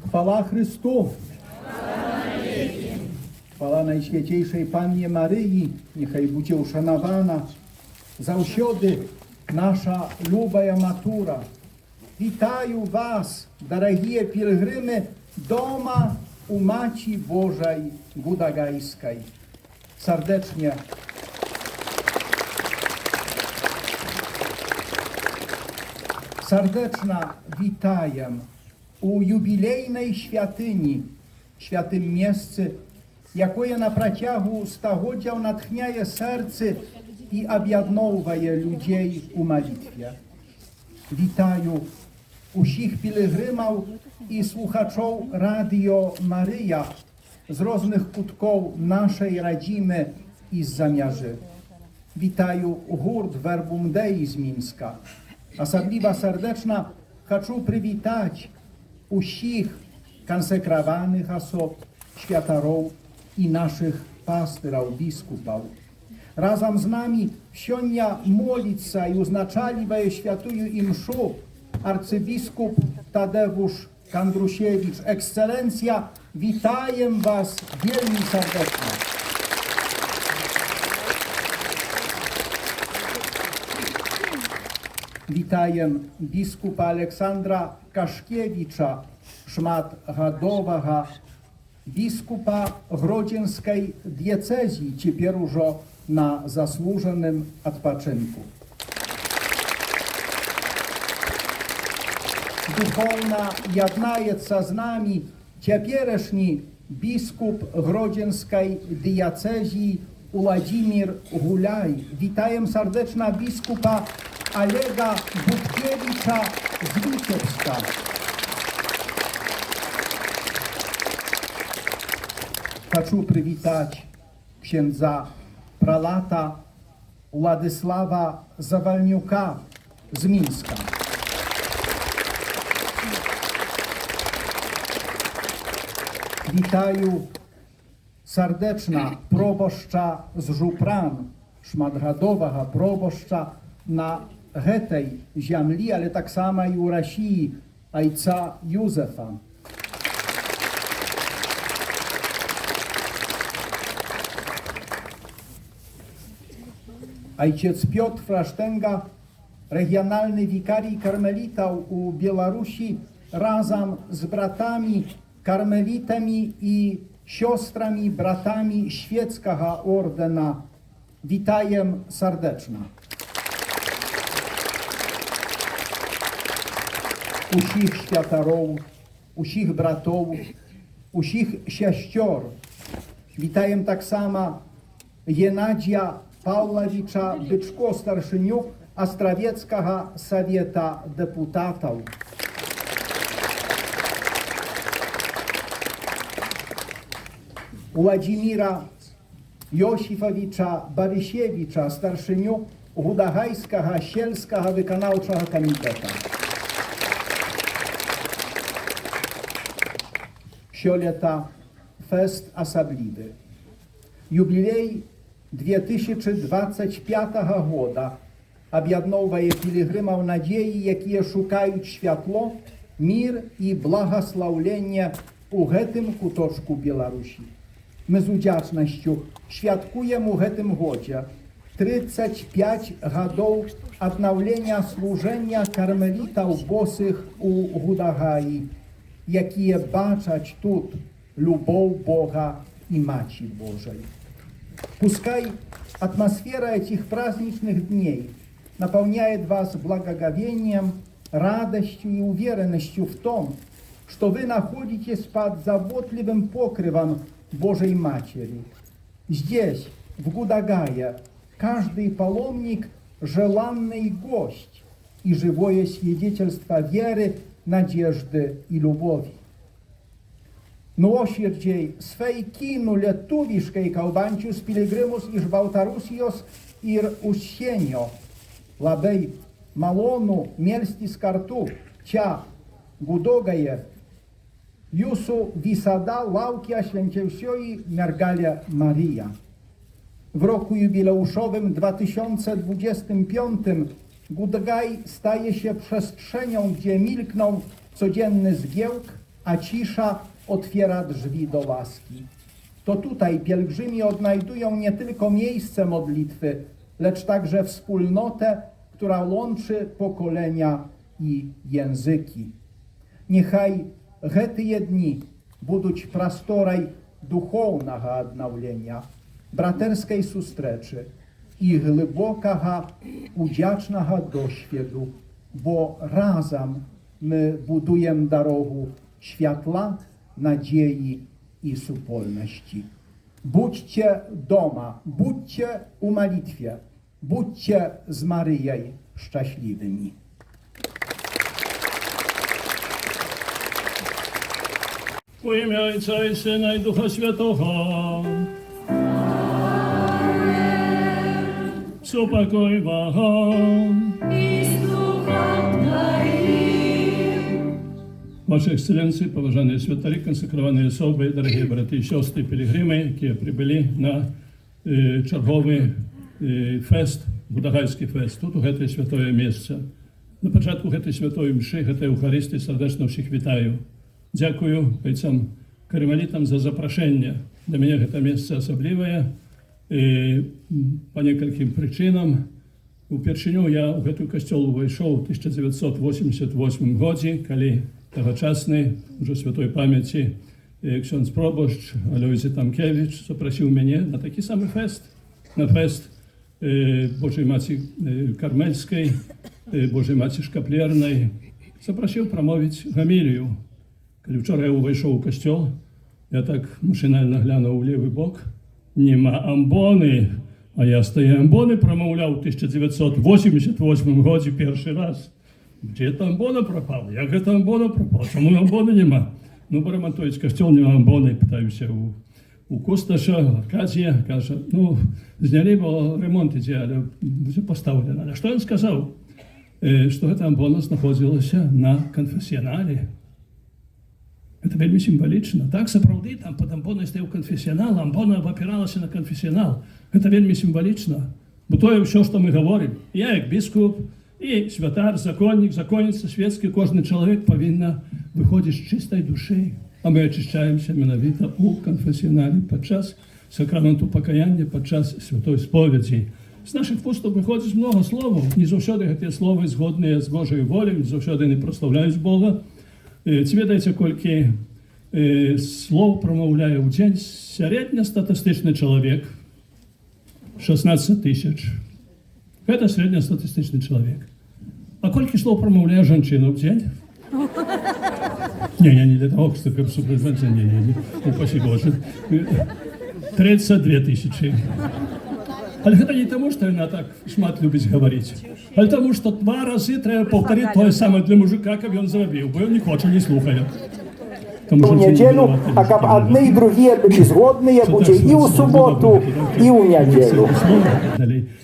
Chwała Chrystu! Chwała Najświętejszej Pannie Maryi, niechaj będzie uszanowana zawsiody nasza lubaja matura. Witаю Was, дорогие pielgrzymy, doma u Maci Bożej Gudagajskiej. Serdecznie serdeczna witaję u jubilejnej świątyni, świętym miejscu, jakie na przeciągu stulecia natchniaje serce i objednowuje ludzi u modlitwie. Witaję wszystkich pielgrzymów i słuchaczów Radio Maryja z różnych kutków naszej rodziny i z zamierzy. Witaję gurt Verbum Dei z Mińska. Особливо serdeczna chcę przywitać wszystkich konsekrowanych osób, świętarów i naszych pastorów, biskupów. Razem z nami сегодня молится и узначаливая świętую imszu arcybiskup Tadeusz Kandrusiewicz. Ekscelencja, witaję Was wielmi serdecznie. Witaję biskupa Aleksandra Kaszkiewicza, szmatgadowego biskupa grodzieńskiej diecezji, теперь уже na zasłużonym odpoczynku. Duchowna jednaється z nami теперешний biskup grodzieńskiej diecezji Władimir Gulaj. Witaję serdecznie biskupa Olega Budkiewicza z Witebska. Chcę przywitać księdza pralata Władysława Zawalniuka z Mińska. Witaję serdecznie proboszcza z Żupran, szmatgadowego proboszcza na tej ziemi, ale tak samo i u Rosji, ojca Józefa. Ojciec Piotr Frasztenga, regionalny wikarii karmelitów u Białorusi, razem z bratami karmelitami i siostrami, bratami świeckiego ordena. Witaję serdecznie. Wszystkich świętarów, wszystkich bratów, wszystkich sióstr. Witaję tak samo Genadzia Pawłowicza Byczko, starszyniuk Ostrowieckiego Sowieta Deputatów. Władimira Josifowicza Barysiewicza, starszyniuk Gudagajskiego Sielskiego Wykonawczego Komitetu. Sioleta fest osobliwy. Jubilej 2025 года об'єднує pielgrzymów nadziei, jakie szukają światło, mir i błogosławienia u tym kuteczku Białorusi. My z wdzięcznością świadkujemy w tym godzie 35 lat odnowienia służenia karmelitów bosych u Gudagaji, jakie baczać tu lubow Boga i Maci Bożej. Пускай атмосфера этих праздничных дней наполняет вас благоговением, радостью и уверенностью в том, что вы находитесь под заботливым покрывом Божьей Матери. Здесь, в Гудагае, каждый паломник – желанный гость и живое свидетельство веры, надежды и любови. Miłosierdziej swej kinu letuwiszkej kaubancius piligrymus iż Baltarusios ir usienio, labej malonu mielsti skartu, cia gudogaje, jūsų visada laukia Święciausioji Mergelė Marija. W roku jubileuszowym 2025 Gudagaj staje się przestrzenią, gdzie milkną codzienny zgiełk, a cisza otwiera drzwi do łaski. To tutaj pielgrzymi odnajdują nie tylko miejsce modlitwy, lecz także wspólnotę, która łączy pokolenia i języki. Niechaj гэтые dni будуть просторой духовного одновлення, братерської зустрічі і глибокого удячного досвіду, бо разом ми будуємо дорогу światła, nadziei i supolności. Budźcie doma, budźcie u malitwie, budźcie z Maryją szczęśliwymi. W imię Ojca i Syna i Ducha Świętego. Supokój wam. Ваши эксцелленции, поважанные святари, консекрованные особы, дорогие братья и сестры, пилигримы, которые прибыли на черговый фест, Будагайский фест, тут у этой святое месце. На початку этой святої мши, этой Евхаристії, сердечно всіх вітаю. Дякую бойцам кармелітам за запрошення. Для мене це місце особливе по некільким причинам. Упершыню я у гэтую касцёл увайшоў у 1988 годзе, калі тогочасны, уже святой памяці, ksiądz пробошч Алёйзі Тамкевич запрасіў мяне на такі самы фест, на фест Божай Маці Кармельскай, Божай Маці Шкаплернай. Запрасіў прамовіць гамілію. Калі вчора я увайшоў у касцёл, я так машинальна глянуў у левы бок. Нема амбоны, а я з тыя амбоны прамаўляў у 1988 годзе першы раз. Gdzie ta ambona propała? Jak ta ambona propała? Czemu ambony nie ma? No bo remontując kościół nie ma ambony. Pytają się u Kustasza, Arkadzija. Każe, no zniali, bo remont idzie, ale będzie postawione. Ale co on сказал? Że ta ambona znajdowała się na konfesjonale. To bardzo symboliczne. Tak, naprawdę tam pod amboną stał konfesjonal, ambona opierała się na konfesjonal. To bardzo symboliczne. Bo to jest wszystko, co my mówimy. Ja jak biskup, i świętar, zakonnik, zakonnica świecki, każdy człowiek powinien wychodzić z czystej duszy, a my oczyszczamy się mianowito u konfesjonali podczas sakramentu pokajania, podczas świętej spowiedzi. Z naszych ustów wychodzi mnogo słów, nie zawsze te słowa zgodne z Bożą wolą, nie zawsze nie proslawiają Boga. Wiecie, koliki słów pромовляє w dzień średniostatystyczny człowiek 16 000. Это среднестатистичный человек. А сколько слов промовляет женщина в день? Не для того, чтобы не. Упаси Боже. 32 000. Але это не тому, что она так шмат любит говорить. А тому, что 2 раза треба повторить то самое для мужика, как он зробил, бо он не хочет, не слухает. У неділю, а как одни і другі були згодні, буде і у суботу, і у неділю.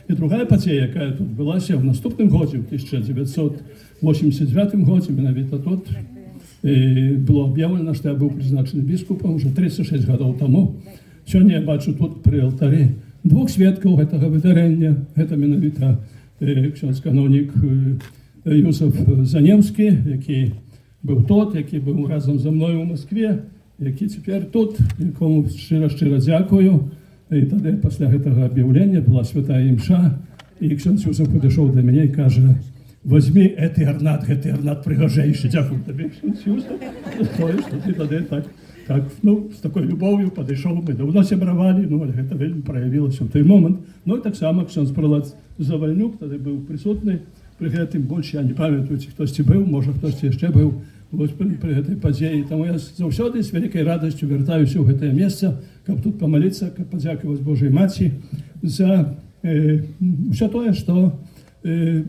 І друга подія, яка тут відбулася в наступному році, в 1989 році, менавіта тут було об'явлено, що я був призначений біскупом вже 36 років тому. Сьогодні я бачу тут при алтарі 2 свідків цього видарення. Це менавіта ksiądz-канонік Юсиф Заневський, який був тот, який був разом зі мною у Москві, який тепер тут, якому щиро дякую. І тоді, після цього об'явлення, була свята імша, і ksiądz Юсиф підійшов до мене і каже, возьми цей орнат пригожейший. Дякую тобі, ksiądz Юсиф. Ти тоді так, з такою любов'ю підійшов, ми давно зібравали, але це вельми проявилося в той момент. Ну і так само ksiądz Прилад Завальнюк тоді був присутній, при гэтым больше я не памятаю, ці хтось быў, можа хтось яшчэ быў при гэтай падзеі. Таму я заўсёды з вялікай радасцю вяртаюся ў гэтае месца, каб тут памаліцца, каб падзякаваць Божай Маці за ўсё тое, што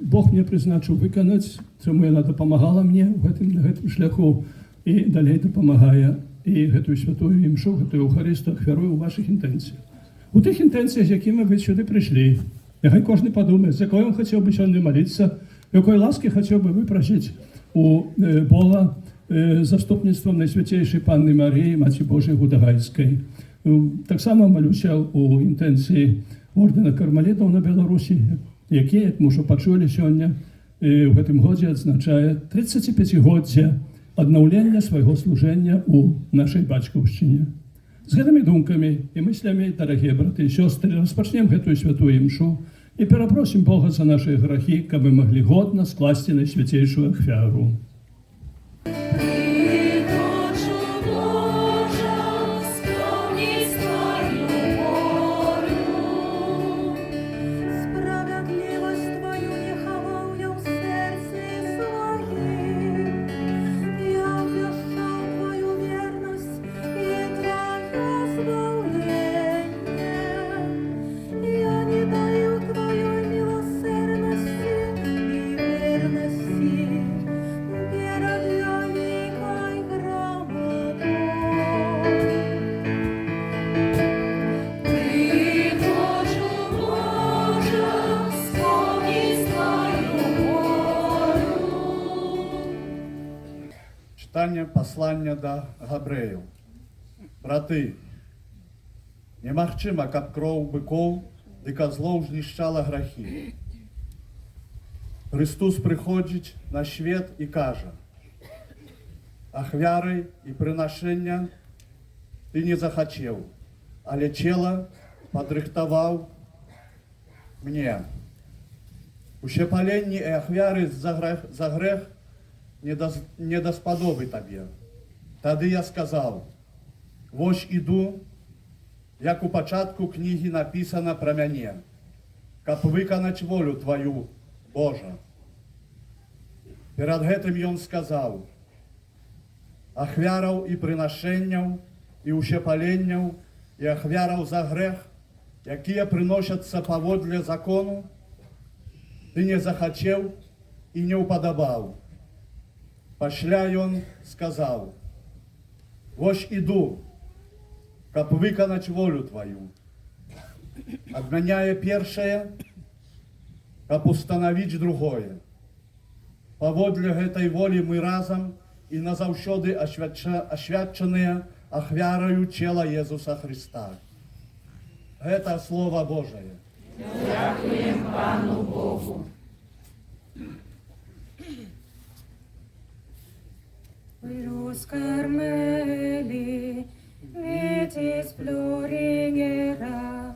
Бог мне прызначыў выканаць, чаму яна дапамагала мне на гэтым шляху і далей дапамагае. І гэтую святую імшу, гэтую Евхарыстію ахвярую ў вашых інтэнцыях. У тых інтэнцыях, з якімі вы сюды прыйшлі, нехай кожны падумае, з якой он хацеў бы сёння маліцца, якой ласкі хацеў бы выпрасіць у Бога заступніцтвам Найсвяцейшай Панны Марыі, Маці Божай Гудагайскай. Таксама малюся у інтэнцыі ордэна кармелітаў на Беларусі, які, як мы ўжо пачулі сёння, у гэтым годзе адзначае 35-годдзе аднаўлення свайго служэння ў нашай бацькаўшчыне. З гэтымі думкамі і мыслямі, дарагія браты і сёстры, распачнем гэтую святую імшу і перапросім Бога за нашы грахі, каб мы маглі годна скласці найсвяцейшую ахвяру. Читання послання до Габреїв. Брати, немагчыма, каб кроў быкоў ды козлоў знішчала грахі. Христос прыходзіць на свет і кажа: ахвяры і прынашэння ты не захацеў, але цела падрыхтаваў мне. Ущепаленні і ахвяры за грэх не даспадобы табе. Тады я сказаў: вось іду, як у пачатку кнігі напісана пра мяне, каб выканаць волю тваю, Божа. Перад гэтым ён сказаў: ахвяраў і прынашэнняў і ущепаленняў і ахвяраў за грэх, якія прыносяцца паводле закону, ты не захацеў і не ўпадабаў. Пасля ён сказаў: вось іду, каб выканаць волю тваю. Адмяняе першае, каб устанавіць другое. Паводле гэтай волі мы разам і назаўсёды асвячаныя ахвяраю цела Езуса Христа. Гэта Слова Божае. Дякуємо Пану Богу. Luz Carmeli, vitis floringera,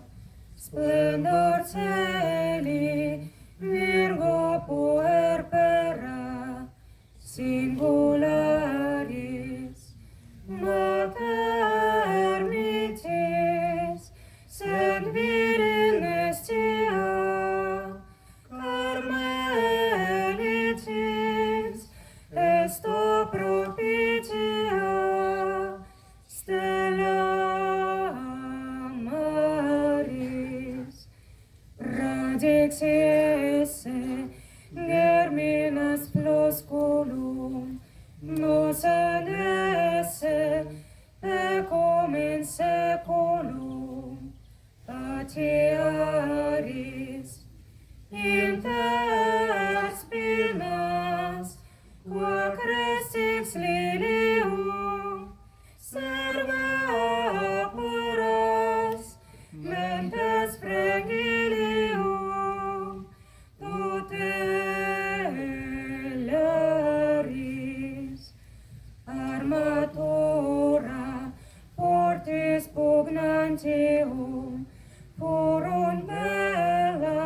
splendor celi, Virgo puerpera, singularis, mater mitis, sed viril nestia, Carmelitis, esto propitia, stella maris, radix esse, germinas flosculum, nos anesse, ecum in seculum, patiaris, inter spilnas, qua crescix lilium, serva puras, mentes fragilium, tutelaris, armatura, fortis pugnantium, forum bella,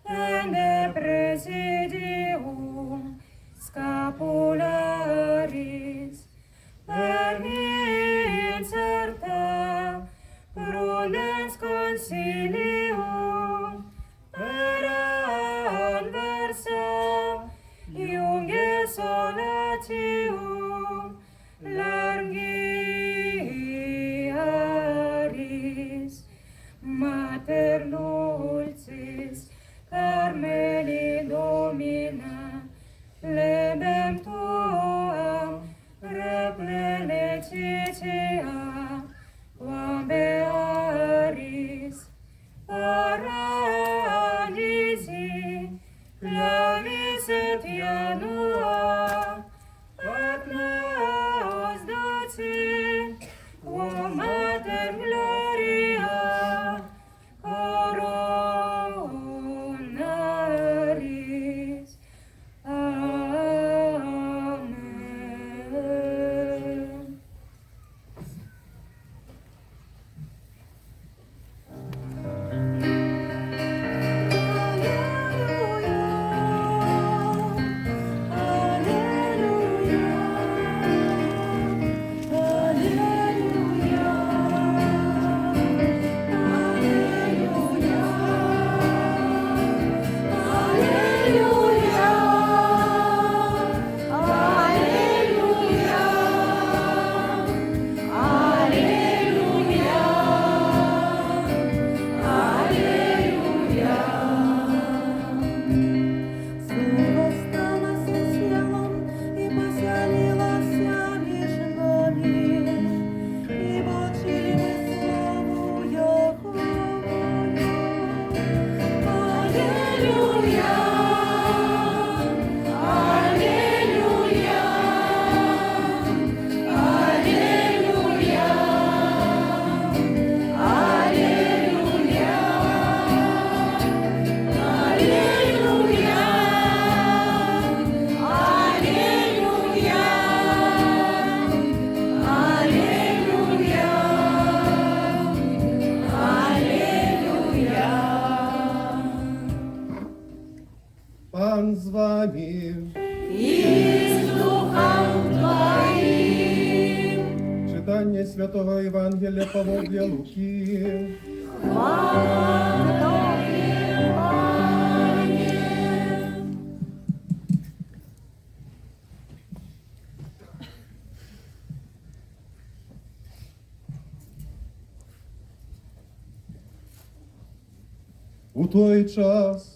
ende presidium, scapularis, per me incerta, prudens consilium, per adversa, iunge solatium, largiaris, mater dulcis, Carmeli Domina, lebem tuam, replenetitia, quam bearis, paradisi, clavis et janua, at nos docet, quam mater gloria, coronaris. Amen. Пан з вами. Читання Святого Євангелія Павла Луки. У той час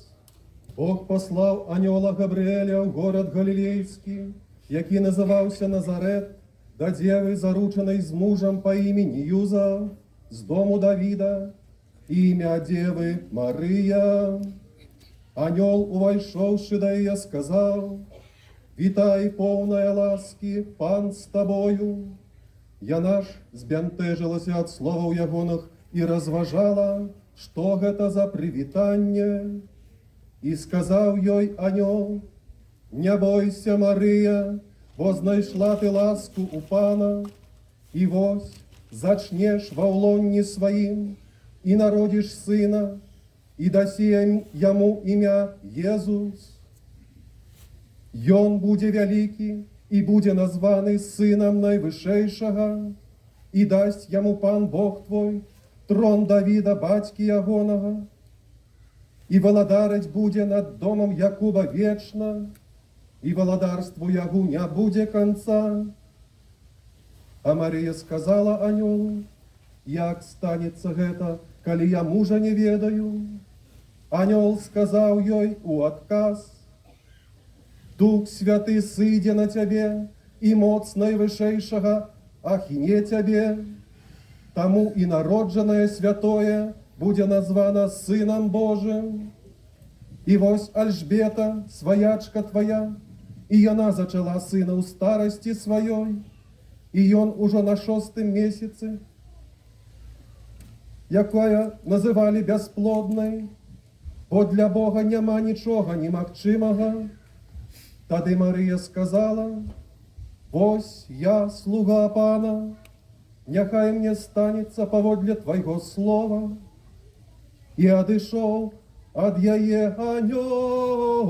Бог послав анiola Гавриеля в город Галілейський, який називався Назарет, до дєви, зарученої з мужем по імені Юза, з дому Давіда, ім'я дєви Мария. Аньол, увайшовши до її, сказав: «Вітай, повная ласки, пан з тобою». Яна ж збянтэжылася ад словаў ягоных і разважала, што гэта за прывітанне. І сказав ёй анёл: «Не бойся, Марыя, бо знайшла ты ласку у пана, і вось зачнеш ва ўлонні сваім, і народиш сына, і дасі яму імя Езус. Ён будзе вялікі і будзе названы сынам найвышэйшага, і дасць яму пан Бог твой трон Давіда, бацькі ягонага, і валадарыць будзе над домом Якуба вечна, і валадарству ягу не будзе канца». А Марія сказала анёлу: «Як станецца гэта, калі я мужа не ведаю?» Анёл сказаў ёй у адказ: «Дух Святы сыдзе на цябе, і моц найвышэйшага ахіне цябе, таму і народжанае святое будзе названа Сынам Божым. І вось Альжбета, сваячка твая, і яна зачала сына ў старасці сваёй, і ён ужо на 6-м месяцы, якая называлі бясплоднай, бо для Бога няма нічога немагчымага». Тады Марыя сказала: «Вось я, слуга пана, няхай мне станецца паводле твайго слова». І адышоў ад яе анёл.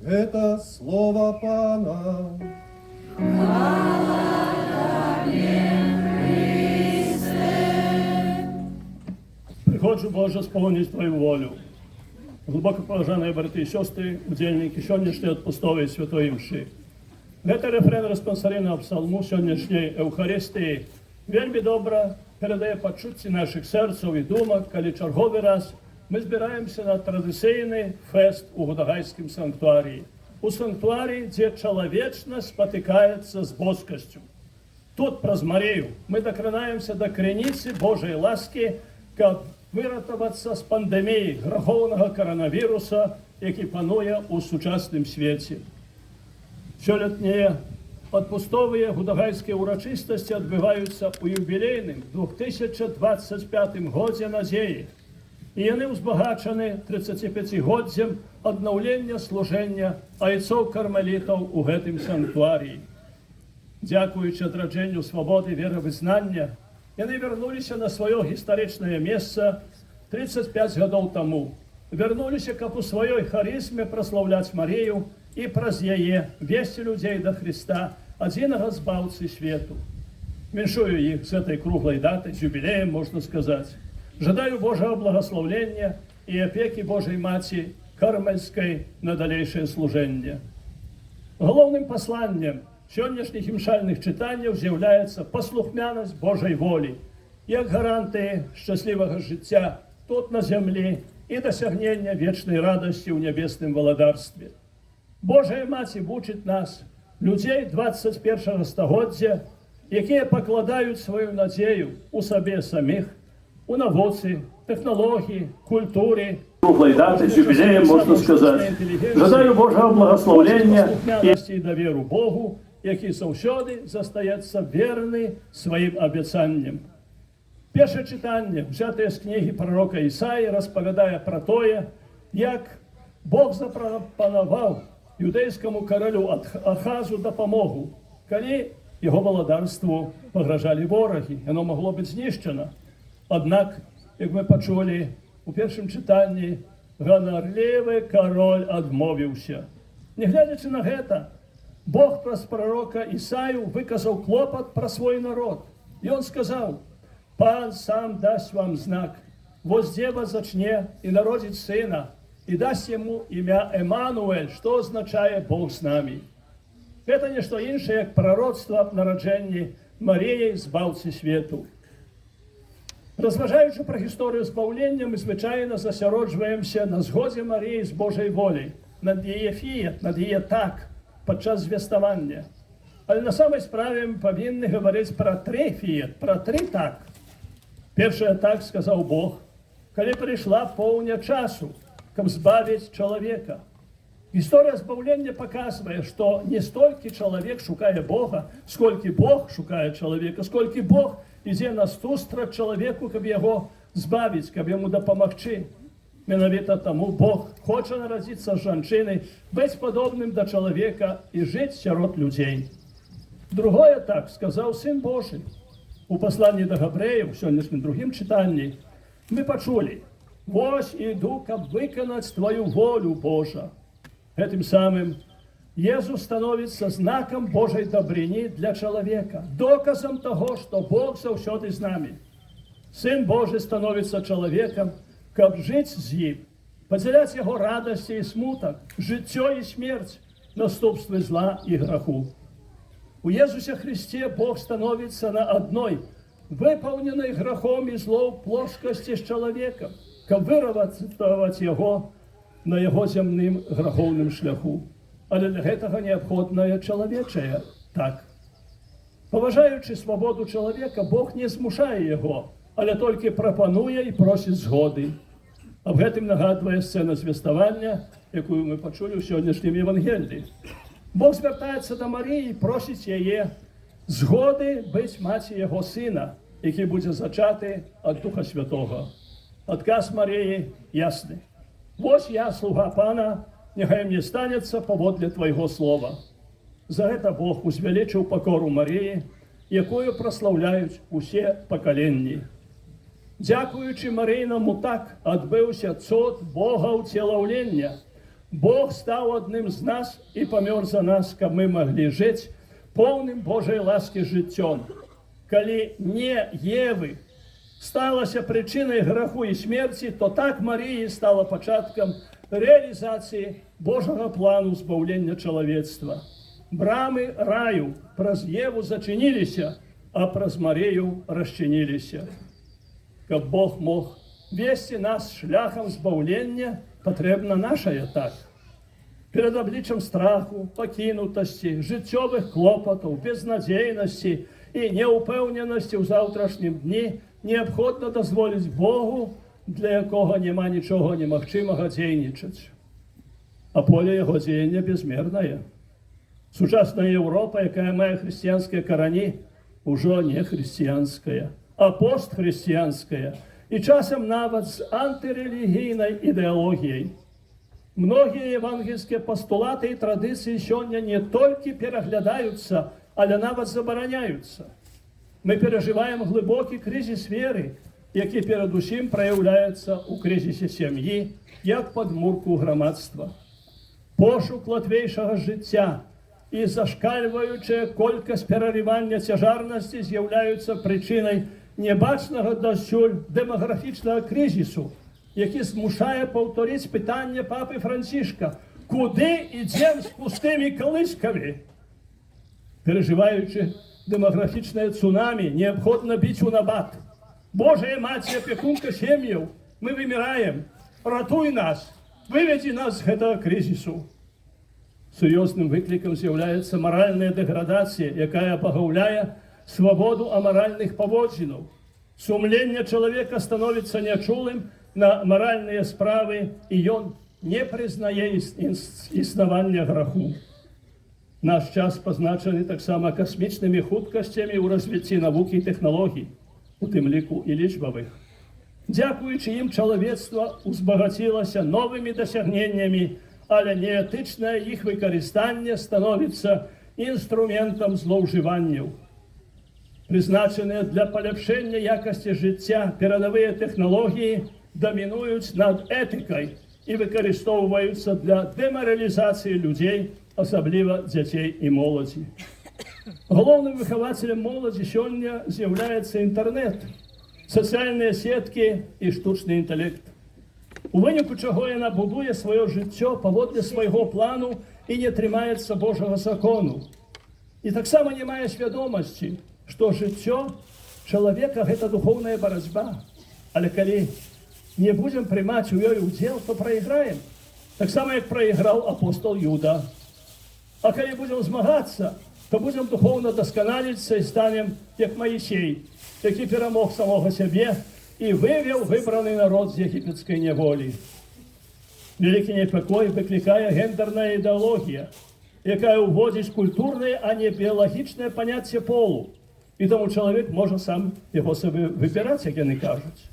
Гэта слова пана. Приходжу, Боже, сповніть Твою волю. Глибоко поважані брати і сестри, удільники сьогоднішньої отпустової святої мши. Гэта рефрен респонсарійного псалму сьогоднішньої Евхаристії вельми добре передає почутті наших серців і думок, коли черговий раз ми збираємося на традиційний фест у Гудагайському санктуарії. У санктуарії, де чоловічність спотикається з боскостю. Тут, праз Марію, ми докранаємося до криниці Божої ласки, каб виратуватися з пандемії граховного коронавіруса, який панує у сучасному світі. Сьогодні отпустові гудагайські урочистості відбуваються у юбілейним 2025 році надії. І вони узбагачені 35-годдям відновлення служення айцов-кармелітів у гэтым санктуарії. Дякуючи адрадженню свободи віровизнання, вони вернулися на своє гістаричне місце 35 годов тому. Вернулися, каб у своїй харизмі прославляти Марію і праз яе вести людей до Христа, одиного збавцы світу. Віншую їх з этой круглой дати, з юбілеєм, можна сказати. Жадаю Божого благословлення і опеки Божої Маті Кармельської на дальнейшее служение. Головним посланням сьогоднішніх імшальних читаннів з'являється послухняність Божої волі, як гарантії щасливого життя тут на землі і досягнення вічної радості у небесному володарстві. Божая Маті вучить нас, людей 21-го стагоддзя, які покладають свою надію у собі самих, у науці, технології, культурі. Круглої дати з юбілеєм, можна сказати. Жадаю Божого благословення і довіру Богу, який завжди застається вірний своїм обіцянням. Перше читання, взяте з книги пророка Ісаї, розповідає про те, як Бог запропонував юдейському королю Ахазу допомогу, коли його володарству погрожали вороги, воно могло бути знищено. Однак, як ми почули у першому читанні, гонорливий король відмовився. Не глядячи на це, Бог про пророка Ісаю виказав клопот про свій народ. І він сказав: «Пан сам дасть вам знак, воздева зачне і народить сина, і дасть йому ім'я Еммануель, що означає Бог з нами». Це не що інше, як пророцтво в народженні Марії, збавці світу. Розважаючи про історію збавлення, ми, звичайно, засяроджуємося на згоді Марії з Божої волі, над її фієт, над її так, під час звістування. Але на самій справі ми повинні говорити про три фієт, про три так. Перше так сказав Бог, коли прийшла повня часу, щоб збавити чоловіка. Історія збавлення показує, що не стільки чоловік шукає Бога, скільки Бог шукає чоловіка, скільки Бог іде назустріч чоловіку, щоб його збавити, щоб йому допомогти. Менавіта тому Бог хоче народитися з жінки, бути подобним до чоловіка і жити серед людей. Другое так сказав Син Божий. У посланні до Габреїв, в сьогоднішнім другим читанні, ми почули: «Ось іду, щоб виконати Твою волю, Божа». Этим самым Иисус становится знаком Божьей добрыни для человека, доказом того, что Бог завсёды с нами. Сын Божий становится человеком, чтобы жить с ним, поделять его радости и смуток, житье и смерть, наступствы зла и греху. У Иисусе Христе Бог становится на одной, выполненной грехом и злом плоскости с человеком, чтобы выравнивать его на його земним греховним шляху. Але для цього необхідна чоловіча так. Поважаючи свободу чоловіка, Бог не змушає його, але тільки пропонує і просить згоди. А в цьому нагадує сцена звістування, яку ми почули в сьогоднішньому Євангелії. Бог звертається до Марії і просить її згоди бути матір'ю його сина, який буде зачатий від Духа Святого. Отказ Марії ясний. «Ось я, слуга Пана, нехай мені станеться поводле Твоего слова». За це Бог узвеличив покору Марії, якою прославляють усі покоління. Дякуючи Марійному так, відбився цуд Бога утіловлення. Бог став одним з нас і помер за нас, щоб ми могли жити повним Божої ласки життям. Коли не Єви сталася причиною греху і смерті, то так Марії стала початком реалізації Божого плану збавлення чоловічства. Брами раю праз Єву зачинилися, а праз Марію розчинилися. Щоб Бог мог вести нас шляхом збавлення, потрібна наша так. Перед обличчям страху, покинутості, життєвих клопотів, безнадійності і неупевненості в завтрашнім дні необхідно дозволити Богу, для якого нема нічого неможливого діяничати. А поле його діяння безмірне. Сучасна Європа, яка має християнські корені, уже не християнська, а постхристиянська. І часом навіть з антирелігійною ідеологією. Многие евангельские постулаты и традиции сегодня не только переглядаются, але навіть забороняються. Ми переживаємо глибокий кризис віри, який передусім проявляється у кризисі сім'ї, як подмурку громадства. Пошук латвейшого життя і зашкалююча кількість переривання тяжарності з'являються причиною небачного досюль демографічного кризису, який змушає повторити питання папи Францишка: куди йдемо з пустими колисками? Переживаючи демографічне цунамі, необхідно бити у набат. Божая Мать, опекунка сім'їв, ми вимираємо. Ратуй нас, виведи нас з цього кризису. Серйозним викликом з'являється моральна деградація, яка обагавляє свободу аморальних поводженів. Сумлення чалавека становіцца нячулым на маральныя справы, і ён не прызнае існавання граху. Наш час пазначаны таксама касмічнымі хуткасцямі ў развіцці навукі і тэхналогій, у тым ліку і лічбавых. Дзякуючы ім чалавецтва узбагацілася новымі дасягненнямі, але неэтычнае іх выкарыстанне становіцца інструментам злоўжыванняў. Прызначаныя для паляпшэння якасці жыцця перадавыя тэхналогіі дамінуюць над этыкай і выкарыстоўваюцца для дэмаралізацыі людзей, асабліва дзяцей і моладзі. Галоўным выхавацелем моладзі сёння з'яўляецца інтэрнэт, сацыяльныя сеткі і штучны інтэлект. У выніку чаго яна будуе сваё жыццё паводле свайго плану і не трымаецца Божага закону. І таксама не мае свядомасці, што жыццё чалавека – гэта духоўная барацьба. Але калі не будзем прымаць у ёй удзел, то прайграем. Таксама, як прайграў апостол Юда. А калі будзем змагацца, то будзем духоўна дасканаліцца і станем, як Маісей, які перамог самога сябе і вывеў выбраны народ з егіпецкай няволі. Вялікі непакой выклікае гендерная ідэалогія, якая ўводзіць культурнае, а не біялагічнае паняцце полу. І тому чалавек можа сам яго сабе выбіраць, як яны кажуць.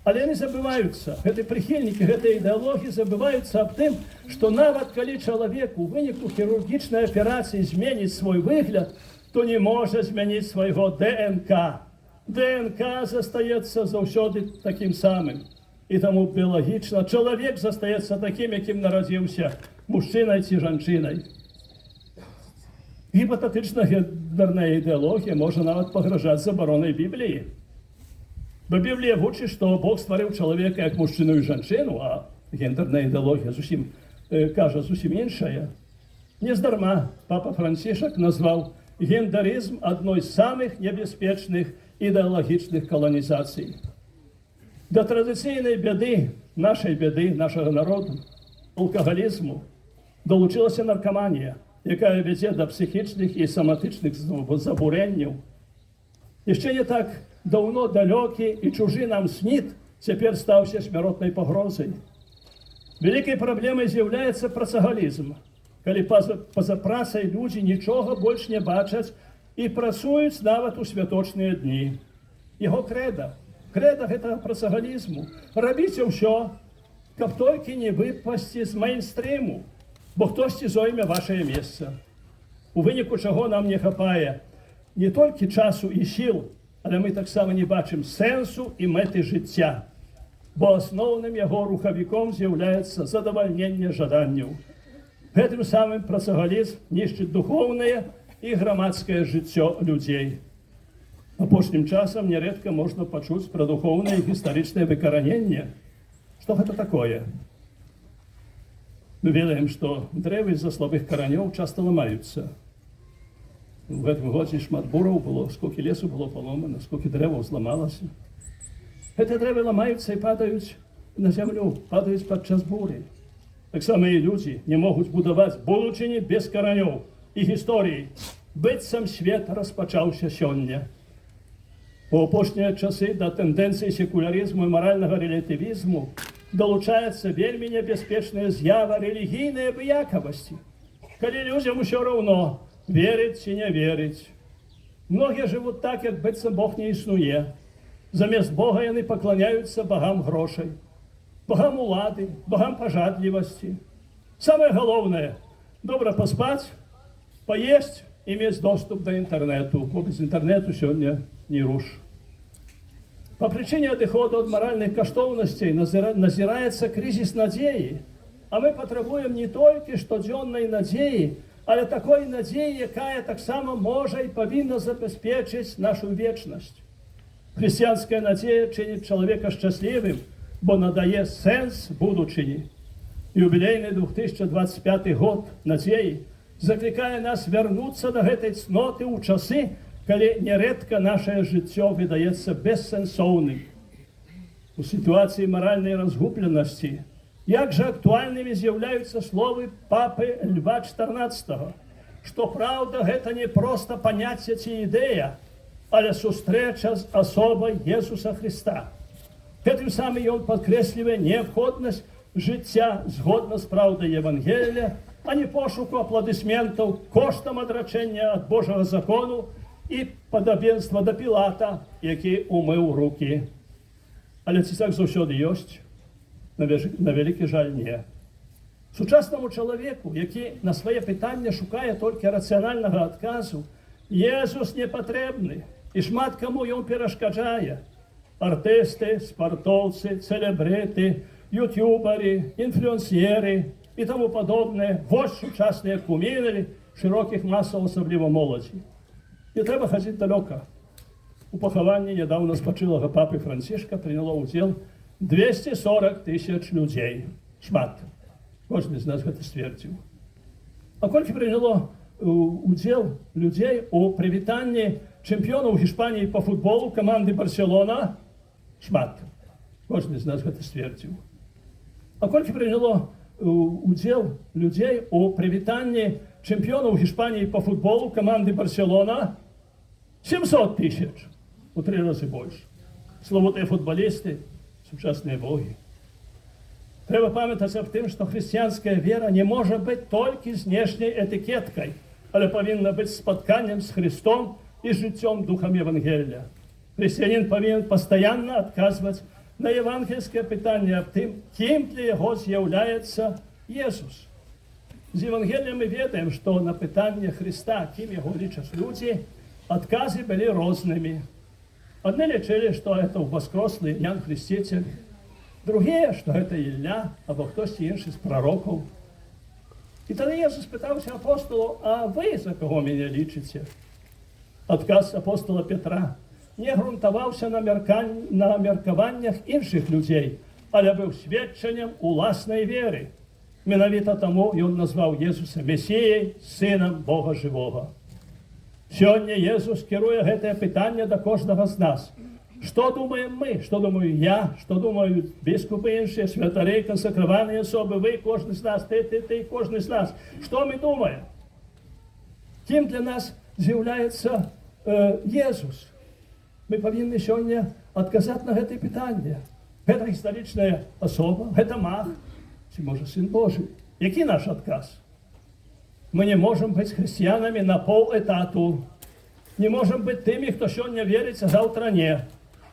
Але яны забываюцца, гэты прыхільнікі гэтай ідэалогіі забываюцца аб тым, што нават калі чалавек у выніку хірургічнай аперацыі зменіць свой выгляд, то не можа змяніць свайго ДНК. ДНК застаецца заўсёды такім самым. І таму біялагічна чалавек застаецца такім, якім нарадзіўся, мужчынай ці жанчынай. Гіпатетычна гендерная ідэалогія можа нават пагражаць забаронай Бібліі. Бо Біблія вучыць, што Бог стварыў чалавека як мужчыну і жанчыну, а гендерная ідэалогія кажа зусім іншае. Нездарма папа Францішак назваў гендерызм адной з самых небяспечных ідэалагічных каланізацый. Да традыцыйнай бяды, нашага народу, алкагалізму, далучылася наркаманія, якая вядзе да псіхічных і соматычных забурэнняў. Яшчэ не так даўно далёкі і чужы нам снід цяпер стаўся смяротнай пагрозай. Вялікай праблемай з'яўляецца працагалізм, калі па-за працай людзі нічога больш не бачаць і працуюць нават у святочныя дні. Яго крэда гэтага працагалізму – рабіце ўсё, каб толькі не выпасці з мейнстрыму, бо хтосьці зойме вашае месца. У выніку чаго нам не хапае не толькі часу і сіл, але мы таксама не бачым сэнсу і мэты жыцця, бо асноўным яго рухавіком з'яўляецца задавальненне жаданняў. Гэтым самым працагалізм нішчыць духоўнае і грамадскае жыццё людзей. Апошнім часам нярэдка можна пачуць пра духоўнае і гістарычнае выкараненне. Што гэта такое? Мы ведаем, што дрэвы з-за слабых каранёў часта ламаюцца. У гэтым годзе шмат бураў было, сколькі лесу было паломана, сколькі дрэваў зламалася. Гэтыя дрэвы ламаюцца і падаюць на зямлю, падаюць падчас буры. Таксама і людзі не могуць будаваць будучыні без каранёў і гісторыі. Быццам свет распачаўся сёння. У апошнія часы да тэндэнцыі секулярызму і маральнага рэлятывізму далучаецца вельмі небяспечная з'ява рэлігійнай абыякавасці. Калі людзям усё роўно, верыць ці не верыць. Многія жывуць так, як быццам Бог не існуе. Замест Бога яны пакланяюцца багам грошай, багам улады, багам пажадлівасці. Самае галоўнае – добра паспаць, паесць і мець доступ да інтэрнэту, бо без інтэрнэту сёння не руш. Па прычыне адыходу ад маральных каштоўнасцей назіраецца крызіс надзеі, а мы патрабуем не толькі штодзённай надзеі, але такой надзеі, якая таксама можа і павінна забяспечыць нашу вечнасць. Хрысціянская надзея чыніць чалавека шчаслівым, бо надае сэнс будучыні. Юбілейны 2025 год надзеі заклікае нас вярнуцца да гэтай цноты ў часы, калі нярэдка нашае жыццё выдаецца бессэнсоўным. У сітуацыі маральнай разгубленасці як жа актуальнымі з'яўляюцца словы папы Льва XIV, што праўда гэта не проста паняцце ці ідэя, але сустрэча з асобай Jesуsa Христа. Гэтым самым ён падкрэслівае неабходнасць жыцця згодна з праўдай Евангелія, а не пошуку апладысментаў коштам адрачэння ад Божага закону і падабенства да Пілата, які умыў рукі. Але ці так заўсёды ёсць? На вялікі жаль, не. Сучаснаму чалавеку, які на свае пытанне шукае толькі рацыянальнага адказу, Jesús не патрэбны, і шмат каму ён перашкаджае. Артысты, спартоўцы, цэлебрыты, ютубары, інфлюэнсеры і таму падобнае. Вось сучасныя куміры шырокіх масаў, асабліва моладзі. Не трэба хадзіць далёка. У пахаванні нядаўна спачылага папы Францішка прыняло ўдзел 240 000 людзей. Шмат. Кожны з нас гэта сцвердзіў. А колькі прыняло удзел людзей у прывітанні чэмпіёнаў Гішпаніі па футболу каманды Барселона? Шмат. Кожны з нас гэта сцвердзіў. А колькі прыняло удзел людзей у прывітанні чэмпіёнаў Гішпаніі па футболу каманды Барселона? 700 000. У 3 разы больш. Славутыя футбалісты, сучасныя богі. Трэба памятаць аб тым, што хрысціянская вера не можа быць толькі знешняй этыкеткай, але павінна быць спатканнем з Христом і жыццём духам Евангелія. Хрысціянін павінен пастаянна адказваць на евангельскае пытанне аб тым, кім для яго з'яўляецца Jesús. З Евангелія мы ведаем, што на пытанне Христа, кім яго лічаць людзі, адказы былі рознымі. Адны лічылі, што гэта ўваскрослы Ян Хрысціцель, другія, што гэта Ілля або хтосьці іншы з прарокаў. І тады Jesús пытаўся апостолу: а вы за каго мяне лічыце? Адказ апостола Петра не грунтаваўся на меркаваннях іншых людзей, але быў сведчаннем уласнай веры. Менавіта таму ён назваў Jesúsa Месіяй, сынам Бога жывога. Сёння Jesús кіруе гэтае пытанне да кожнага з нас. Што думаем мы, што думаю я, што думаюць біскупы іншыя, святары, кансакраваныя асобы, вы, кожны з нас, ты, кожны з нас. Што мы думаем? Кім для нас з'яўляецца Jesús? Мы павінны сёння адказаць на гэтае пытанне. Гэта гістарычная асоба, гэта маг, ці можа сын Божий. Які наш адказ? Мы не можам быць хрысціянамі на паўэтату. Не можам быць тымі, хто сёння верыць, а заўтра не.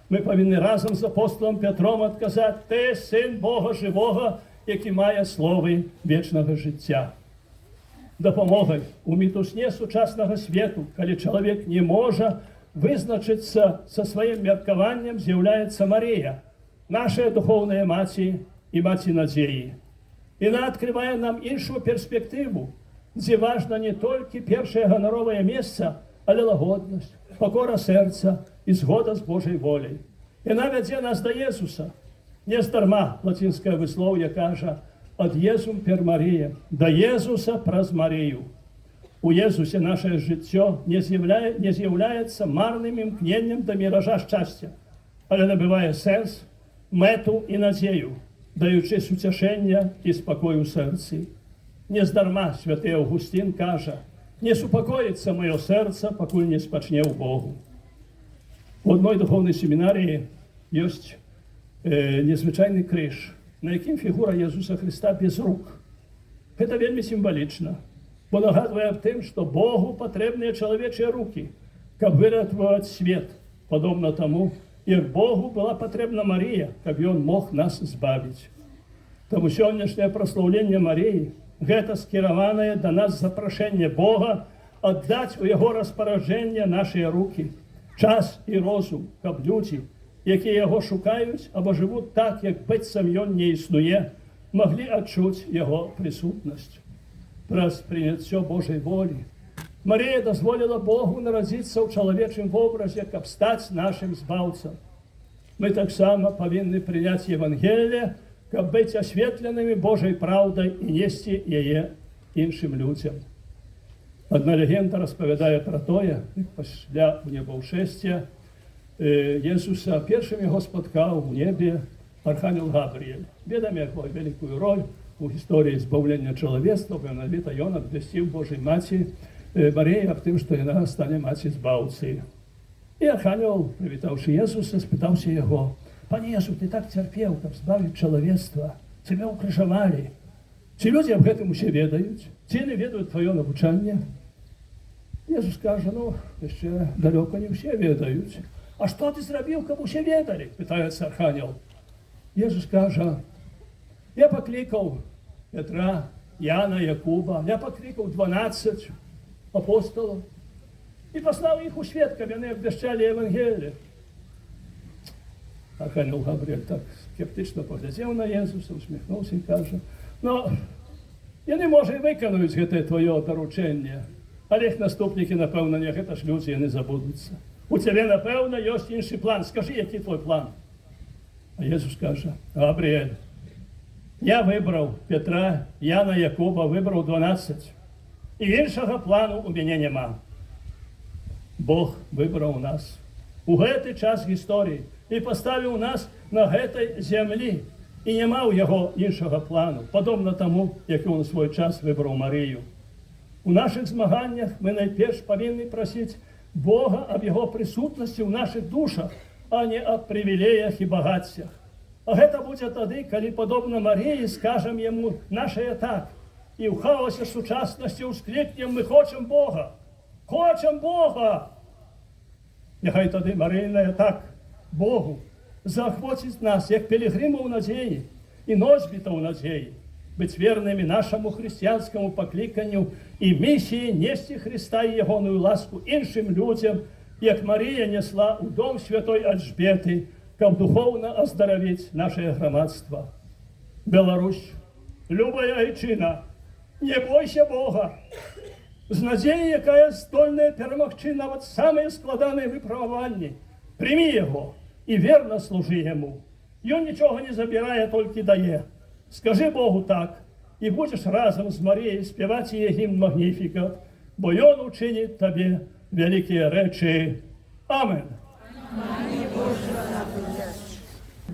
Мы павінны разам з апостолам Петром адказаць: ты сын Бога жывога, які мае словы вечнага жыцця. Дапамогай у мітусне сучаснага свету, калі чалавек не можа вызначыцца са сваім меркаваннем, з'яўляецца Марія, нашая духоўная маці і маці надзеі. Яна адкрывае нам іншую перспектыву, дзе важна не толькі першае ганаровае месца, але лагоднасць, пакора сэрца і згода з Божай воляй. Яна вядзе нас да Jesúsa. Нездарма лацінскае выслоўе кажа: ад Jesum per Maria, да Jesúsa праз Марію. У Jesúсе нашае жыццё не з'яўляецца марным імкненнем да міража шчасця, але набывае сэнс, мэту і надзею, даючы суцяшэння і спакой у сэрцы. Нездарма святы Аўгусцін кажа: не супакоіцца маё сэрца, пакуль не спачне ў Богу. У адной духоўнай семінарыі ёсць незвычайны крыж, на якім фігура Jesúsa Христа без рук. Гэта вельмі сімвалічна, бо нагадвае аб тым, што Богу патрэбныя чалавечыя рукі, каб выратаваць свет, падобна таму, як Богу была патрэбна Марія, каб ён мог нас збавіць. Таму сённяшняе праслаўленне Маріі — гэта скіраванае да нас запрашэнне Бога аддаць у яго распараджэнне нашыя рукі, час і розум, каб людзі, якія яго шукаюць або жывуць так, як быццам ён не існуе, маглі адчуць яго прысутнасць. Праз прыняццё Божай волі Марія дазволіла Богу нарадзіцца ў чалавечым вобразе, каб стаць нашым збаўцам. Мы таксама павінны прыняць Евангелие, каб быць асветленымі Божай праўдай і несці яе іншым людзям. Адна легенда распавядае пра тое, як пасля небаўшэсця Jesúsa першым яго спаткаў у небе архангел Габрыель. Ведаем яго вялікую роль у гісторыі збаўлення чалавецтва, бо менавіта ён абвясціў Божай маці Марыі аб тым, што яна стане маці збаўцы. І Архангел, привітавши Єсуса, спитався його: «Пане Єсу, ти так терпів, каб збавити чоловіцтва, тебе укрижували. Чи люди об гэтым усе ведаюць? Ці не ведаюць твоє навчання?» Єсус каже: «Ну, ще далеко не всі ведають. А що ти зробив, каб усе ведали?» питається Архангел. Єсус каже: «Я покликав Петра, Яна, Якуба, я покликав 12 апостолів і послав їх у світ, каб вони обвіщали Євангеліє». Архангел Гавриїл так скептично поглядів на Єсуса, усміхнувся і каже: «Ну, я не можу виконати гэта твоє доручення, але їх наступники, напевно, не гэта ж люди не забудуться. У тебе, напевно, є інший план. Скажи, який твій план?» А Єсус каже: «Гавриїл, я вибрав Петра, Яна, Якуба, вибрав 12. І іншого плану у мене нема. Бог вибрав нас у гэты час історії і поставив нас на гэтай землі. І нема у його іншого плану, подобно тому, як він у свій час вибрав Марію. У наших змаганнях ми найперш повинні просити Бога об його присутності в наших душах, а не об привілеях і багатствах. А гэта будзе тады, калі, подобно Марії, скажем йому наше так, і в хаосі сучасності ускликнем: «Ми хочемо Бога! Хочемо Бога!» Нехай тады Марійна так Богу заохотить нас, як пілігримів надії і носьбитів надії, бути вірними нашому християнському покликанню і місії нести Христа і Його ласку іншим людям, як Марія несла у дом святой Альжбети, каб духовно оздоровить наше громадство. Беларусь, любая айчина, не бойся Бога, з надією, яка здольна перемогти навіть самі складані випробування. Прийми його і вірно служи йому. Він нічого не забирає, тільки дає. Скажи Богу так, і будеш разом з Марією співати її гімн Магніфікат, бо він учинить тобі великі речі. Амен.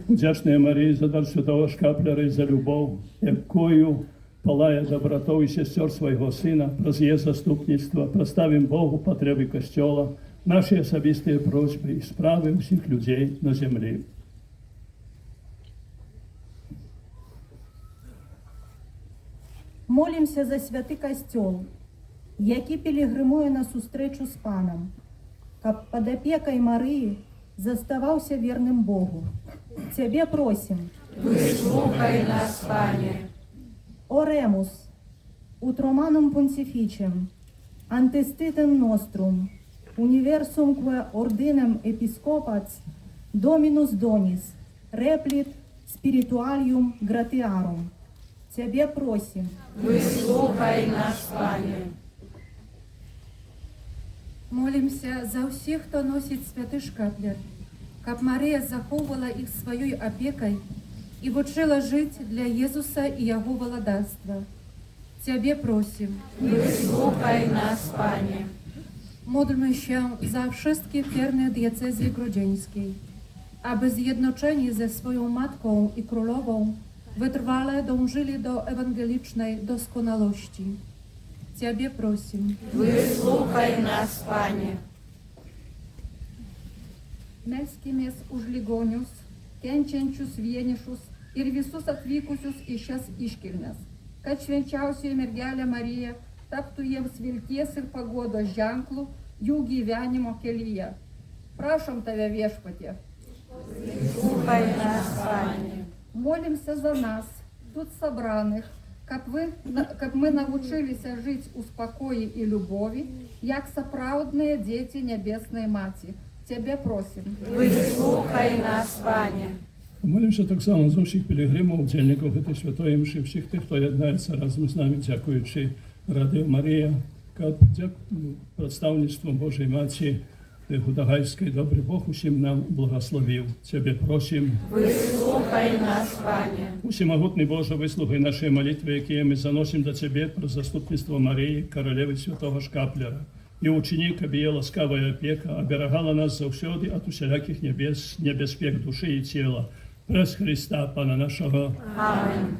Удячная Марии за дар святого Шкаплера и за любовь, якою палая добротою сестер своего сына, праз ее заступництво, проставим Богу потребы Костела, наши особистые просьбы и справы всех людей на земле. Молімся за святий костьол, який пілігримує на зустрічу з Паном, каб під опікою Марії заставався вірним Богу. Тебе просим. Вислухай нас, Пане. Ореmus, ut Romanum Pontificem, antestitem nostrum, universumque ordinem episcopats, Dominus Donis, replit spiritualium gratiarum. Тебе просим. Вислухай нас, Пане. Молимся за всіх, хто носить святий шкаплер, каб Марія заховувала їх своєю опікою і вчила жити для Єсуса і Його володарства. Тебе просим. Вислухай нас, Пане. Módlmy się za wszystkich wiernych diecezji grudzińskiej, aby zjednoczeni ze swoją Matką i Królową wytrwale dążyli do ewangelicznej doskonałości. Ciebie prosim. Wysłuchaj nas, Panie. Melskimės už ligonius, kenčiančius vienišus ir visus atvykusius į šias iškilmes, kad švenčiausioji mergelė Marija taptų jiems vilties ir paguodos ženklų jų gyvenimo kelyje. Prašom tave, viešpatie. Слухай нас, Пане. Молимся за нас, тут собраних, каб ми навчилися жити у спокої і любові, як сапраўдныя дзеці Небесної Маті. Тебе просим. Вислухай нас, Пане. Молимося так само за всіх пілігримів, удільників этой святої мші, всіх тих, хто єднається разом з нами, дякуючи Радіо Марія, представництвом Божої Матері Гудагайської. Добрий Бог усім нам благословив. Тебе просим. Вислухай нас, Пане. Усемогутний Боже, вислухай наші молитви, які ми заносимо до Тебе про заступництво Марії, королеви святого Шкаплера. І учини, каб її ласкава опека оберігала нас завсюди від усіляких небезпек душі і тіла. През Христа, Пана нашого. Амен.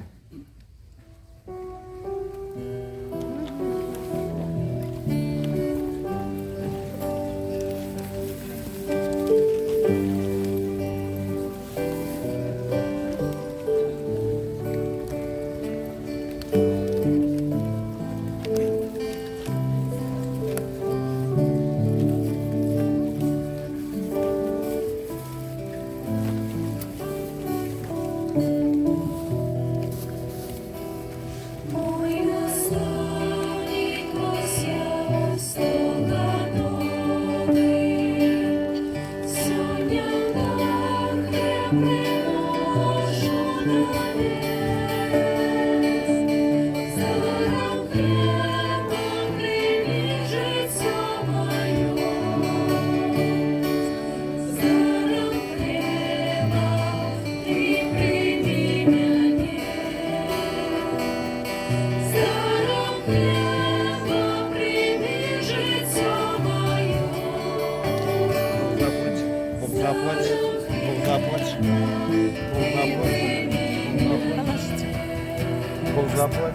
заплач, Бог заплач, Бог заплач, Бог заплач.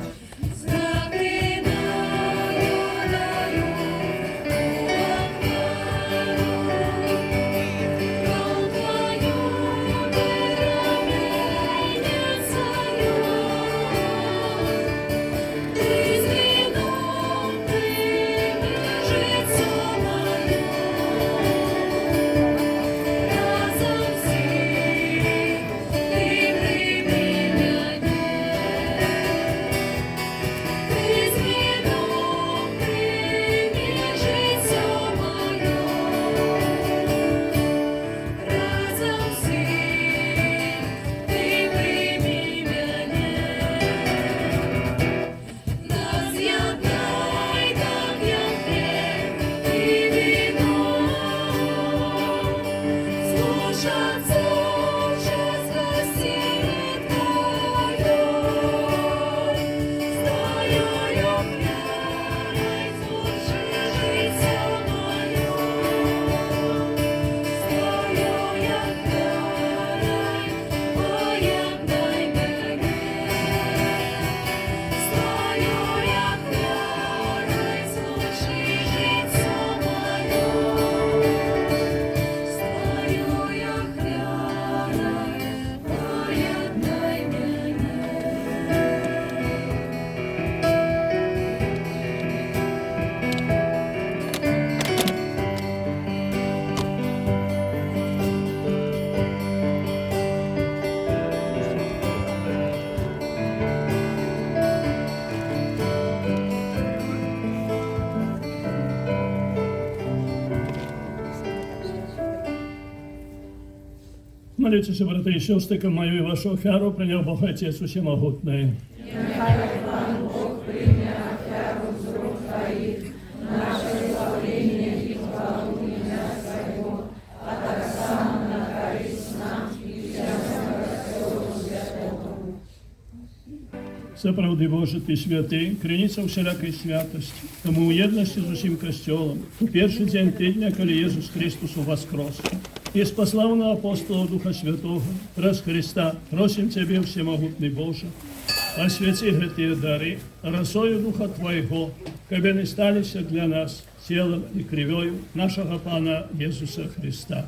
Молитесь, брати і сестри, мою і вашу офяру прийняв Бог Отець Усемогутний. Заправди Боже, Ти святий, криниця всілякої святості, тому у єдності з усім Костьолом, у перший день тижня, коли Єсус Христос воскрес, і спаслав на апостола Духа Святого, раз Христа, просим Тебе, всемогутний Боже, освяти греті дари, росою Духа Твоего, каби не сталися для нас тілом і кривою нашого Пана Єсуса Христа.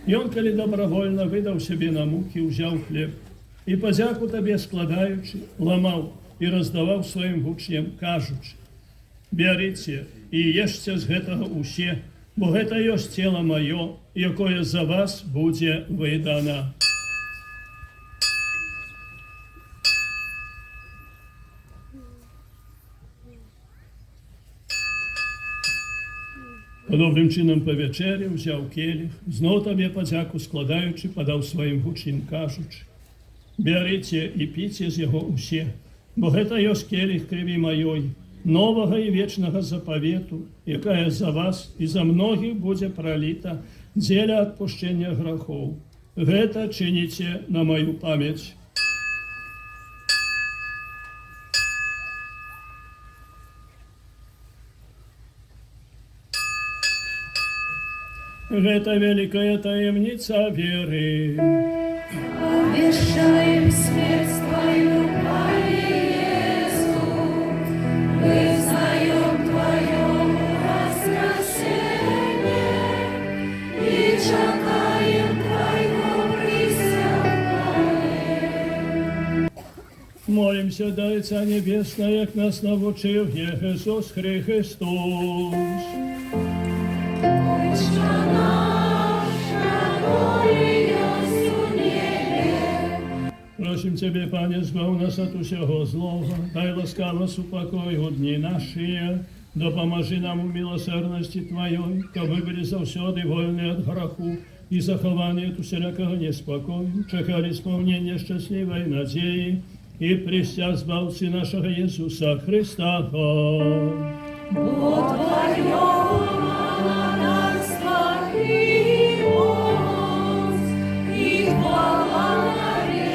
І Он, коли добровольно видав себе на муки, взяв хліб, і подяку Тобі складаючи, ламав і роздавав своїм учням, кажучи: «Беріть і їжте з гэтага усе, бо гэта ёсць тіло моє, якое за вас буде видано». Podobnym чином по вечері взяв келих, знов Тобі подяку складаючи, подав своїм учням, кажучи: «Беріть і пійте з його усе, бо гэта ёсць келих крові моєї, нового і вічного заповіту, якая за вас і за многих буде пролита дзеля відпущення грехов. Гэта чините на мою пам'ять». Гэта великая таємниця віри. Обещаем смерть Твою, Иисус, вызнаем Твое воскресение и чекаем Твоего присягания. Молимся до Отца Небесного, як нас навчив Ісус Христос. Просим Тебе, Пане, збав нас от усього злого, дай ласкаво супокой у дні наші, допоможи нам у милосердності Твоєї, коби були завсюди вольні від греху і заховані від усілякого неспокою, чекали сповнення щасливої надії і прища збавці нашого Ісуса Христа. Бо Твоего монарства и моц, и хвала навеки.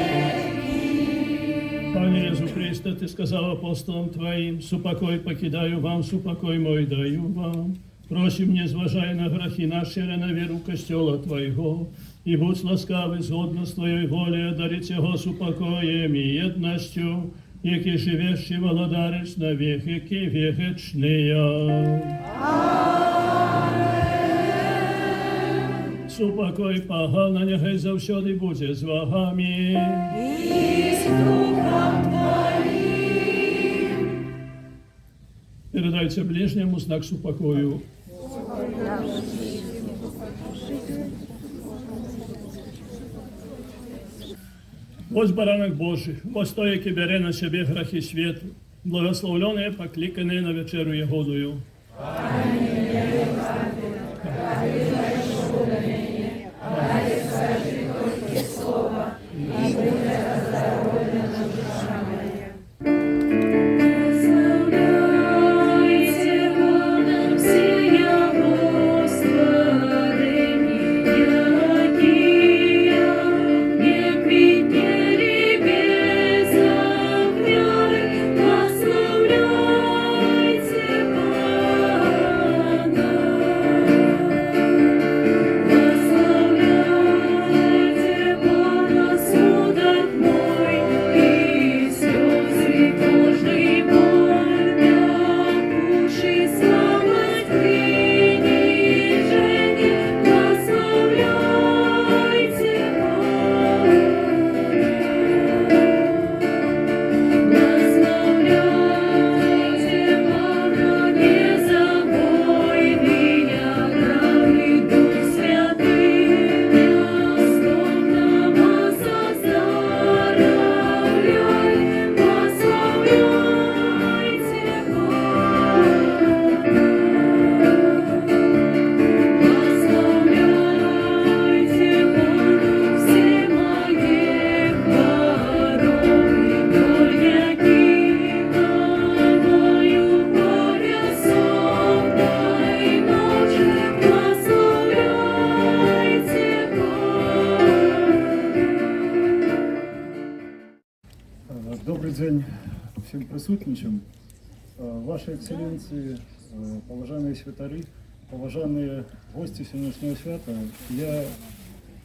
Пане Єсу Христе, Ти сказав апостолам Твоїм: «Супокой покидаю вам, супокой мой даю вам. Просим, не зважай на грехи наши, але на веру Костела Твоего, и будь ласкавый згодно с Твоей волей, одарить его с упокоем и едностью, яки живешь и владариш на веки векочные. Супокой погана, нехай завсёды буде з вами. И с Духом Твоим. Передайте ближнему знак супокою. Ось баранок Божий, ось той, який бере на себе грехи світу, благословлене, покликане на вечеру Єгодою. Славляйте Бога всея Господи, якия не квитнели без огняри. Прославляйте Бога, прославляйте Бога, сударь мой, и слезы Божьей боль мягкуши, слабость принижение. Прославляйте Бога, прославляйте Бога, не забойный я, правый Дух Святый, неоступного создавляй. Прославляйте Прославляйте Бога, все мои хоромы, горняки, тобою горе сонной ночи. Прославляйте Добрый день всем присутничам. Ваши экселленции, поважанные святари, поважанные гости сегодняшнего свята, я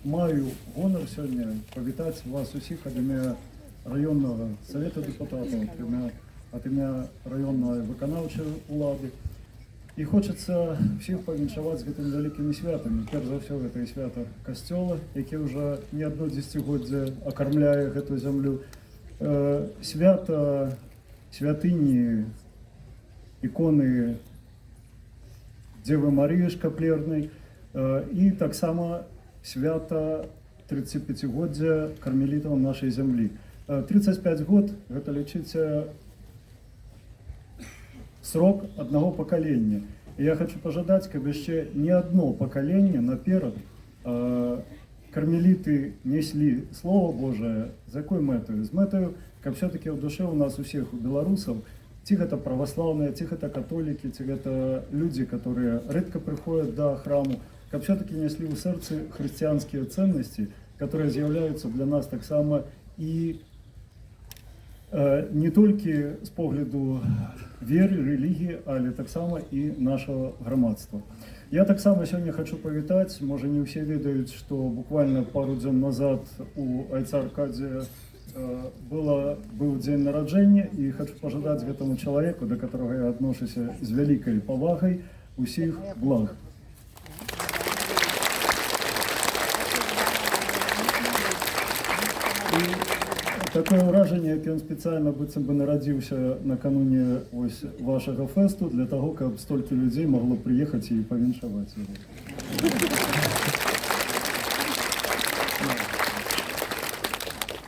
маю гонор сьогодні повітати вас усіх від ім'я районного совета депутатів, від ім'я районної виконавчої влади. І хочеться всіх повіншувати з цими великими святами. Перш за все, це і свято Костьола, яке вже не одно десятигоддя окормляє цю землю. Свято святыні, ікони Девы Марии Шкаплерной і так само свято 35-годдзя кармелітаў нашей земли. 35 год гэта лічыцца срок одного поколения. И я хочу пожадать, каб яшчэ не одно поколение наперад кармелиты несли Слово Божие. З якой метою? З метою, каб все-таки в душе у нас у всех, у белорусов, ці гэта православные, ці гэта католики, ці гэта люди, которые редко приходят до храму, каб все-таки несли у сердце христианские ценности, которые з'являются для нас так само и не тільки з погляду віри, релігії, але так само і нашого громадства. Я так само сьогодні хочу повітати, може не всі ведають, що буквально пару днів назад у Айца Аркадія був день народження, і хочу пожелати этому чоловіку, до которого я отношусь з великою повагою, усіх благ. Такое враження, як він спеціально быццам бы народився накануне ось вашого фесту, для того, каб стільки людей могло приїхати і повіншувати його.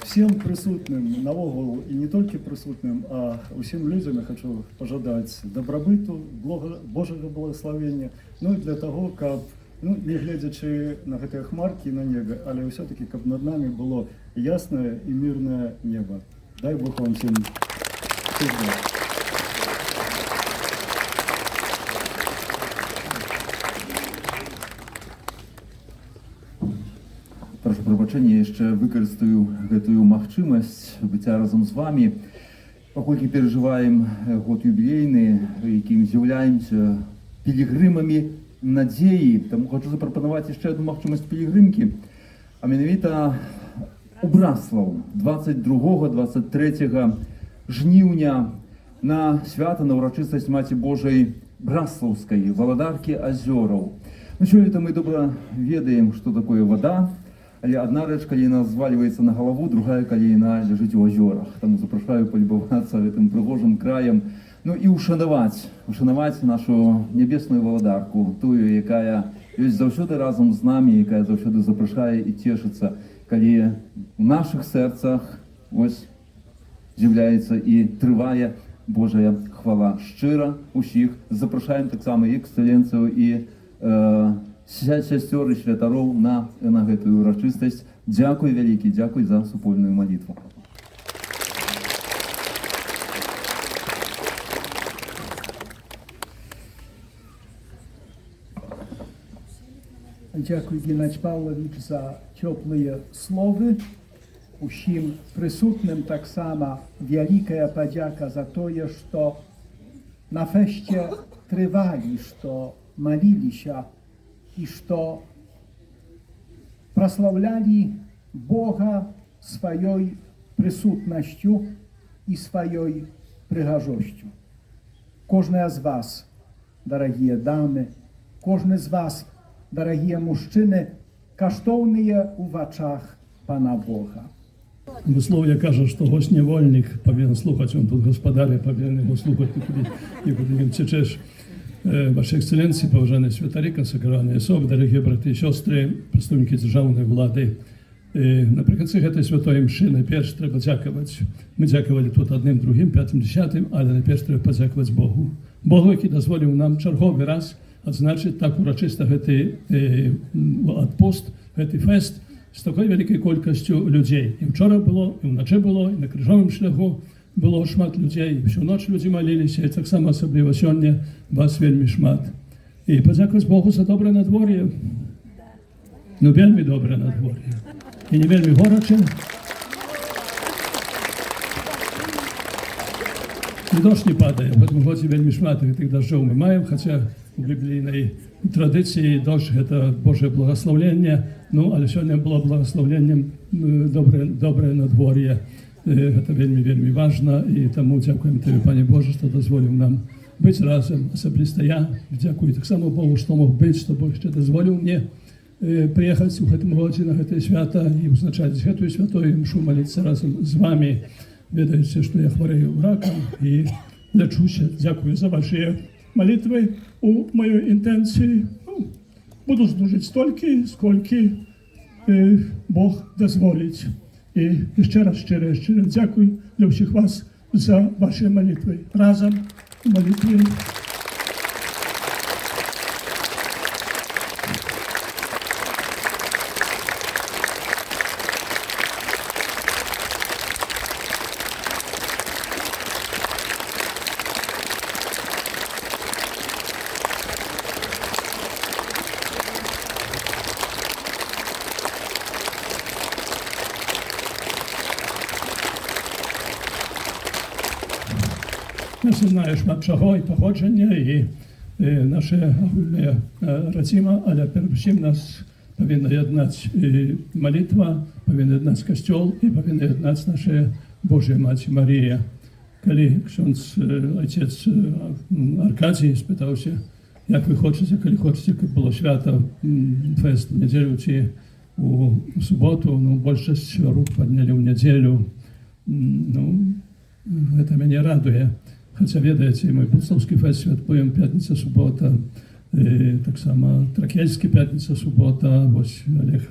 Всім присутним навогул, і не тільки присутним, а усім людям я хочу пожадати добробиту, Божого благословення, ну і для того, каб не глядячи на гэтыя хмаркі на небе, але все-таки, каб над нами было ясное и мирное небо. Дай Бог вам всем всегда. Прошу прабачэння, яшчэ выкарыстаю гэтую магчымасць быцця разам з вами, паколькі перажываем год юбілейны, якім з'яўляемся пілігримамі надзеі. Таму хочу запрапанаваць яшчэ одну магчымасць пілігрымкі, а менавіта у Браслаў 22-23 жніўня на свята, на ўрачыстасць Маці Божай Браслаўскай, валадаркі азёраў. Ну, сёлета мы добра ведаем, што такое вада, але адна рэч, калі яна звальваецца на галаву, другая, калі яна ляжыць у азёрах. Таму запрашаю палюбавацца гэтым прыгожым краем, ну і ушанаваць нашу нябесную валадарку, тую, якая ёсць заўсёды разам з намі, якая заўсёды запрашае і цешыцца, калі у нашых сэрцах ось з'яўляецца і трывае Божая хвала. Шчыра усіх запрашаем таксама і эксцэленцыю, і сясцёр і святароў на гэтую урачыстасць. Дзякуй вялікі, дзякуй за супольную малітву. Дякую, Геннадій Павлович, за теплые словы. Усім присутним так само великая подяка за то, что на фесте трывали, что молились и что прославляли Бога своей присутностью и своей пригожостью. Каждый из вас, дорогие дамы, каждый из вас, дорогие мужчины, каштовные в очах Пана Бога. Вислов'я каже, що гость невольник повинен слухати, он тут господаря повинен його слухати, нікуди не втечеш. Ваші екселенції, поважані святарі, консекровані особи, дорогі брати і сестри, представники державної влади. Наприкінці цієї святої мші найперш треба дякувати. Ми дякували тут одним, другим, п'ятим, десятим, але найперш треба подякувати Богу. Богу, який дозволив нам черговий раз відзначити так урочисто цей відпуст, цей фест, з такою великою кількістю людей. І вчора було, і вночі було, і на крижовому шляху було шмат людей, і всю ніч люди молилися, і так само особливо сьогодні вас вельми шмат. І подякувати Богу за добре надвор'я. Ну, вельми добре надвор'я. І не вельми горяче. І дощ не падає, в цьому році вельми шмат тих дощів ми маємо, хоча у біблійній традиції дощ – це Боже благословення, ну, але сьогодні було благословенням добре надвор'я. Це вельми важливо, і тому дякуємо Тобі, Пане Боже, що дозволив нам бути разом. Особисто я дякую так само Богу, що мог бути, що Бог ще дозволив мені приїхати у цьому році на це свято і узначати цю святою мшу, молитися разом з вами. Ведаете, что я хворею раком и лечуся. Дякую за ваши молитвы. У моей интенции буду служить столько, сколько Бог дозволить. И еще раз щиро дякую для всех вас за ваши молитвы. Разом молитвы. Я знаю шмат чого і походження, і наша агульна родзима, але передусім нас повинна єднати молитва, повинна єднати костюл і повинна єднати наша Божа Мать Марія. Коли ксьонц, отець Аркадій спитався, як ви хочете, коли хочете, щоб було свято, фест в неділю чи у суботу, ну, більшість рук підняли в неділю, ну, це мене радує. Хоча, ведаєте, ми Буцлавський фест святкуємо п'ятниця-субота, так само Тракельський п'ятниця-субота, ось Олег,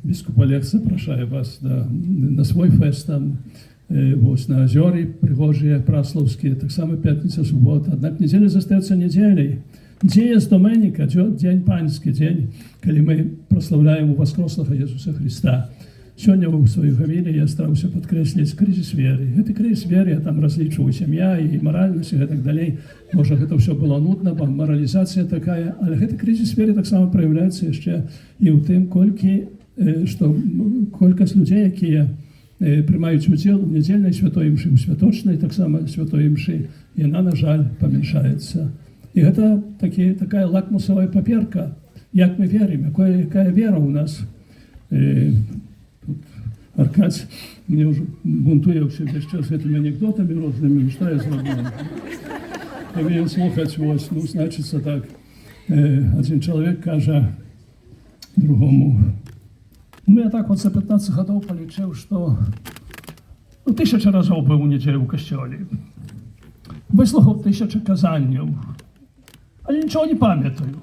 біскуп Олег запрошує вас на свій фест там, ось на озері пригожі Праславські, так само п'ятниця-субота. Однак неділя зостається неділею. Дієс Доменіка, день панський, день, коли ми прославляємо Воскреслого Ісуса Христа. Сьогодні у своїй фамілії я старався підкреслити кризис віри. Це кризис віри, я там розлічую сім'я і моральність і так далі. Може, це все було нудно, бо моралізація така. Але цей кризис віри так само проявляється ще і в тим, кількість людей, які приймають уділ у недільній святої мші, у святочній так само святої мші, і вона, на жаль, поміншається. І гэта такая лакмусовая паперка, як мы верим, якая вера у нас. Тут Аркадь мне уже бунтує весь час этими анекдотами розними, что я зробив. Повинен слухати ось, ну, значиться так. Один чоловік каже другому, ну, я так от за 15 годів полічив, що 1000 разів був у неділю в костьолі. Вислухав 1000 казаннів, але нічого не пам'ятаю.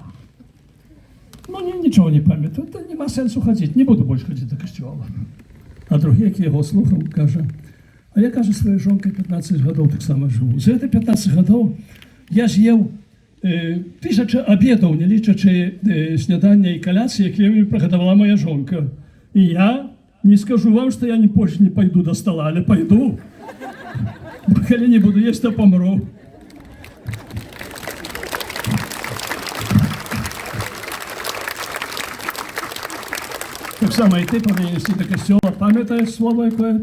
Ну, нічого не пам'ятаю, то нема сенсу ходити, не буду більше ходити до костьола. А другий, який його слухав, каже, а я, каже, своєю жонкою 15 годів так само живу. За ці 15 годів я з'їв 1000 обідів, не лічачи снідання і коляції, які мені приготувала моя жонка. І я не скажу вам, що я не позже не пойду до стола, але пойду. Бо коли не буду їсти, то помру. Так само і ти повинен йти до костьола, пам'ятаєш слово, яке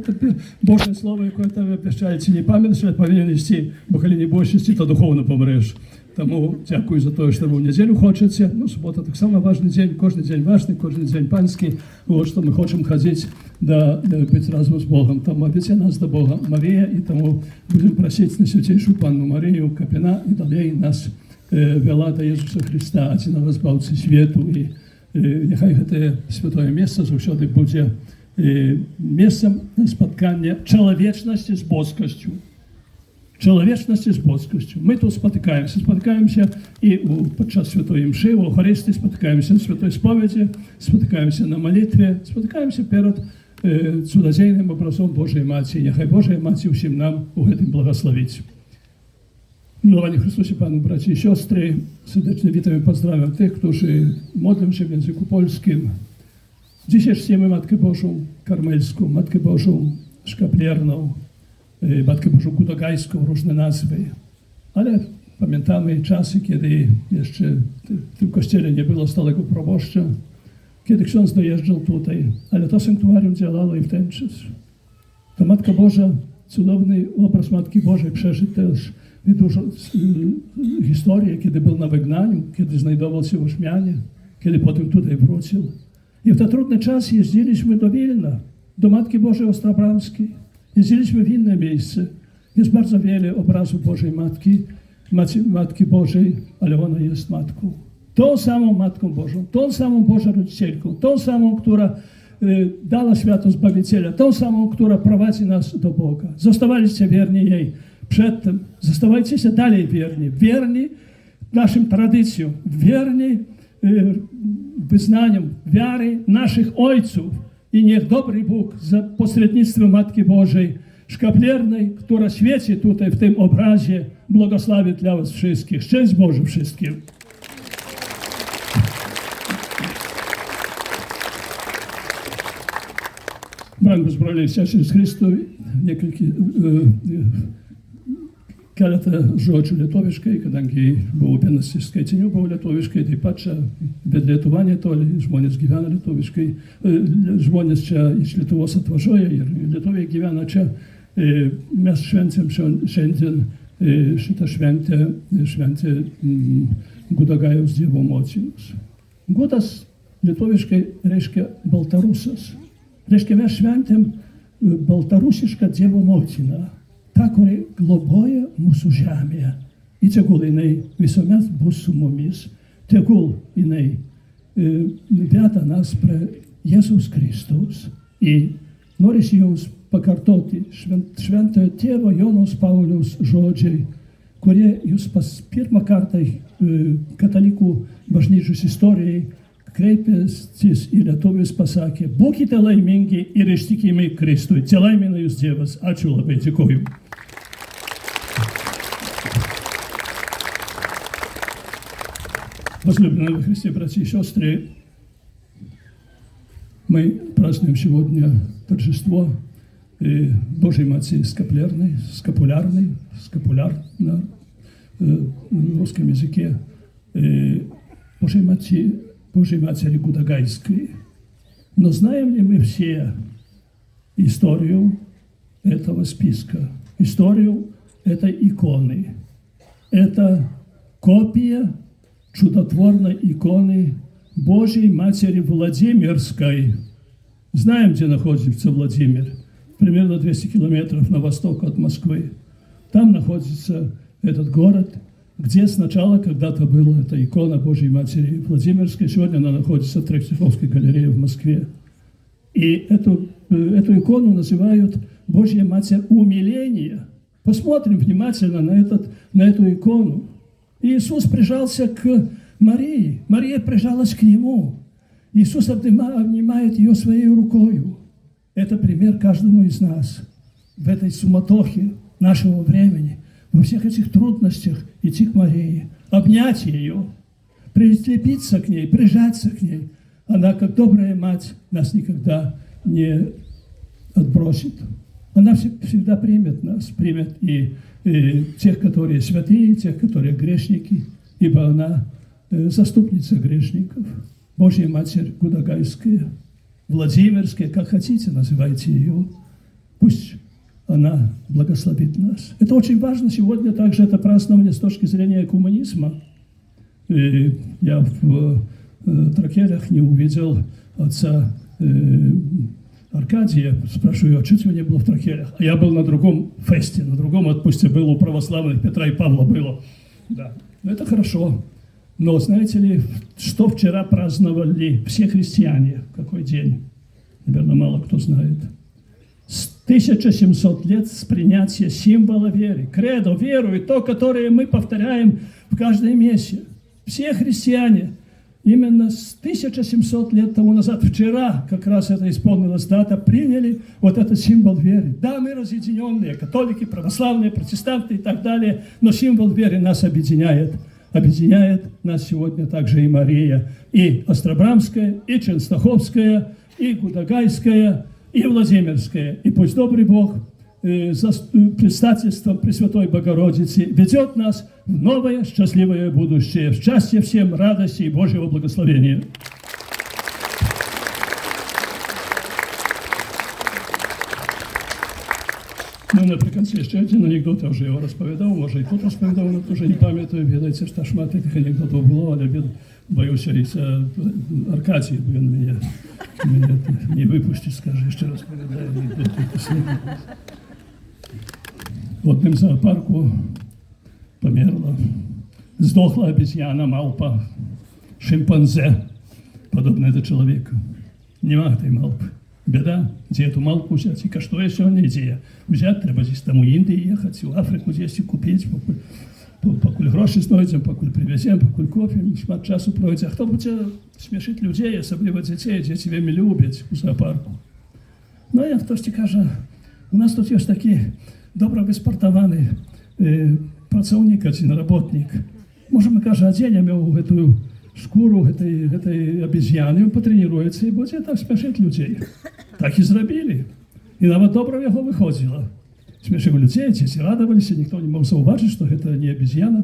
Боже слово, яке тебе обіцяє, чи не пам'ятаєш, але повинен йти, бо коли не будеш йти, то духовно помреш. Тому дякую за те, що ви в неділю хочете. Ну, субота так само важний день, кожен день важний, кожен день панський. Вот, що ми хочемо ходити, да бути разом з Богом. Тому веде нас до Бога Марія, і тому будемо просити на Святейшу Панну Марію, Капіна, і далі нас вела до Ісуса Христа, Отця Збавця світу. І нехай це святое місце завжди буде місцем споткання чоловічності з Божкостю. Чоловічності з Божкостю. Ми тут спотикаємося і під час Святої Мши, в Охористі, спотикаємося на Святої Сповіді, спотикаємося на молитві, спотикаємося перед чудодійним образом Божої Матері. Нехай Божа Матір всім нам у гэтым благословить. Milowani Chrystusie Panu, bracia i siostry, serdecznie witam i pozdrawiam tych, którzy modlą się w języku polskim. Dzisiaj czcimy Matkę Bożą Karmelską, Matkę Bożą Szkaplierną, Matkę Bożą Gudogajską, różne nazwy. Ale pamiętamy czasy, kiedy jeszcze w tym kościele nie było stałego proboszcza, kiedy ksiądz dojeżdżał tutaj, ale to sanktuarium działało i w ten czas. Ta Matka Boża, cudowny obraz Matki Bożej przeżył też dużo historii, kiedy był na wygnaniu, kiedy znajdował się w Ośmianie, kiedy potem tutaj wrócił. I w ten trudny czas jeździliśmy do Wilna, do Matki Bożej Ostrobramskiej. Jeździliśmy w inne miejsce. Jest bardzo wiele obrazów Bożej Matki, Matki Bożej, ale ona jest Matką. Tą samą Matką Bożą, tą samą Bożą Rodzicielką, tą samą, która dała światu Zbawiciela, tą samą, która prowadzi nas do Boga. Zostawaliście wierni jej przedtem, zostawajcie się dalej wierni naszym tradycjom, wierni wyznaniom wiary naszych ojców. I niech dobry Bóg za pośrednictwem Matki Bożej Szkapliernej, która świeci tutaj w tym obrazie, błogosławi dla was wszystkich. Szczęść Boże wszystkim. Brangus broliai seserys Kristui, keletą žodžių lietuviškai, kadangi buvau vienas iš skaitinių, buvau lietuviškai, taip pat čia, bet Lietuva netoli, žmonės gyvena lietuviškai, žmonės čia iš Lietuvos atvažiuoja ir lietuviai gyvena čia. Mes šventėm šiandien šitą šventę Gudagajaus Dievo motinos. Gudas lietuviškai reiškia Baltarusas. Reiškia, mes šventėm baltarusišką Dievo motiną. Ta, kuri globoja mūsų žemėje. Ir tegul jinai visuomet bus su mumis, tegul jinai veda nas prie Jėzaus Kristaus. Ir norisi jums pakartoti šventojo tėvo Jonos Pauliaus žodžiai, kurie jūs pirmą kartą katalikų bažnyčios istorijai kreipęsis į lietuvius pasakė: būkite laimingi ir ištikimi Kristui. Te laimina jūs Dievas. Ačiū labai, dėkoju. Возлюбленные во Христе, братья и сестры, мы празднуем сегодня торжество Божьей Матери скапулярной на русском языке, Божьей Матери Гудагайской. Но знаем ли мы все историю этого списка, историю этой иконы? Это копия чудотворной иконы Божьей Матери Владимирской. Знаем, где находится Владимир? Примерно 200 километров на восток от Москвы. Там находится этот город, где сначала когда-то была эта икона Божьей Матери Владимирской. Сегодня она находится в Третьяковской галерее в Москве. И эту икону называют Божья Матерь умиления. Посмотрим внимательно на эту икону. Иисус прижался к Марии, Мария прижалась к Нему. Иисус обнимает ее своей рукою. Это пример каждому из нас в этой суматохе нашего времени, во всех этих трудностях идти к Марии, обнять ее, прилепиться к ней, прижаться к ней. Она, как добрая мать, нас никогда не отбросит. Она всегда примет нас, примет и тех, которые святые, и тех, которые грешники, ибо она заступница грешников. Божья Матерь Гудагайская, Владимирская, как хотите, называйте ее. Пусть она благословит нас. Это очень важно сегодня также, это празднование с точки зрения экуменизма. И я в Тракелях не увидел отца Аркадия. Спрашиваю, а что тебя не было в Тракелях? А я был на другом фесте, на другом отпусте был у православных, Петра и Павла было. Да, это хорошо. Но знаете ли, что вчера праздновали все христиане? Какой день? Наверное, мало кто знает. 1700 лет с принятия символа веры. Кредо, веру и то, которое мы повторяем в каждой мессе. Все христиане именно с 1700 лет тому назад, вчера как раз это исполнилась дата, приняли вот этот символ веры. Да, мы разъединенные, католики, православные, протестанты и так далее, но символ веры нас объединяет. Объединяет нас сегодня также и Мария, и Острабрамская, и Ченстаховская, и Гудагайская, и Владимирская. И пусть добрый Бог за предстательством Пресвятой Богородицы ведет нас в новое счастливое будущее. Счастья всем, радости и Божьего благословения. Ну, наприкінці ще один анекдот, я вже його розповідав, може і тут розповідав, але вже не пам'ятаю, відається, що шмат тих анекдотів було, але боюся, і це Аркадій, він мене не випустить, скаже, ще розповідає анекдоти після. В одному зоопарку померла, сдохла обезьяна, малпа, шимпанзе, подобное до человека. Нема этой малпы. Беда, где эту малку взять? И что я сегодня идея? Взять треба здесь там у Индии ехать, в Африку здесь и купить, покуль гроши знойдем, покуль привезем, покуль купим, шмат часу пройдет. А хто буде смішити людей, особливо дітей, дети вельми люблять у зоопарку. Ну, як хтось каже, у нас тут є такі добре виспортований працівник, один работник. Може, ми, каже, оденем його в эту шкуру этой обезьяны, он потренируется и будет так смешить людей. Так и зробили. И навіть добре його виходило. Смешив людей, ті радувалися, ніхто не мог зауважити, що це не обезьяна.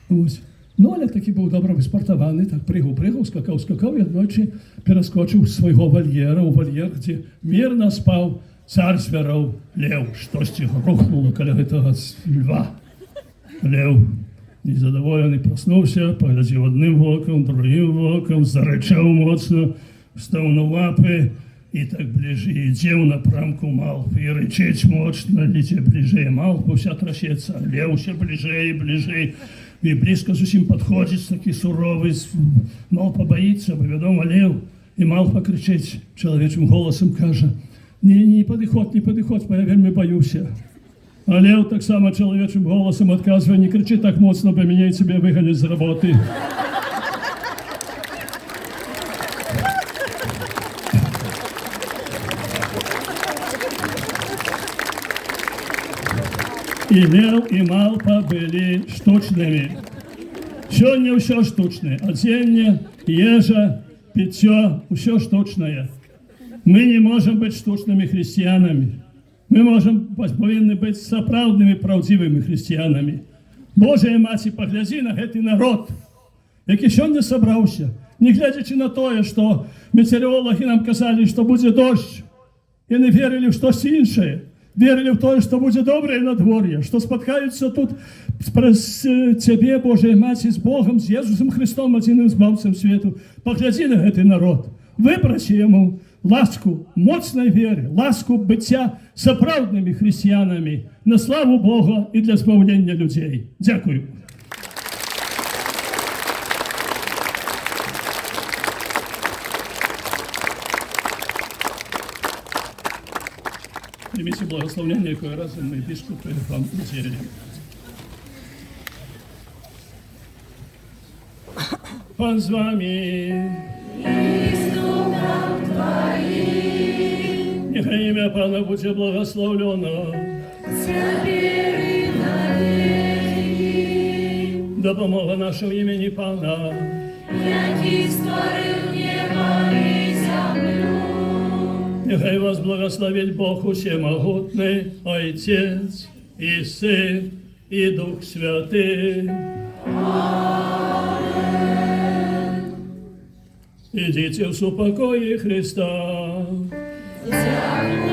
Ось. Ну, але таки був добре виспортований, так пригав, скакав, і одночі перескочив з свого вольєра у вольєр, де мирно спав цар зверов лев. Щось рухнуло коли того льва. Лев незадоволений проснувся, поглядів одним оком, другим оком, заричав моцно, встав на лапи і так ближе йде в напрямку малпи. І речить моцно, літе ближе, малпа вся трясеться, лев все ближе і ближе. І близько зовсім підходить, такий суровий, малпа боїться, бо відомо лев. І малпа кричить чоловічим голосом, каже, не підходь, бо я вельми боюся. А лев так само чоловічим голосом відказує, не кричи так моцно, бо мене і тебе виганять з роботи. І лев, і малпа були штучними. Сьогодні все штучне. Одіння, їжа, питье, все штучне. Ми не можемо бути штучними християнами. Ми повинні бути справжніми, правдивими християнами. Божа Маті, погляди на цей народ, який сьогодні зібрався, не глядячи на те, що метеорологи нам казали, що буде дощ, і не вірили в щось інше. верили в то, что будет доброе надворье, что споткаются тут с Тебе, Божия Матерь, с Богом, с Иисусом Христом, одиным избавцем свету. Погляди на этот народ, выпроси ему ласку моцной веры, ласку быття сапраўдними христианами на славу Бога и для збавлення людей. Дякую. Примите благословение, якое разумный бишкуп вам утеряли. Пан з вами. Нехай ім'я Пана буде благословлено. Допомога нашого імені Пана. Який створив небо і землю. Нехай вас благословить Бог Усемогутний, Отець і Син, і Дух Святий. Идите в супокое Христа. Дякую.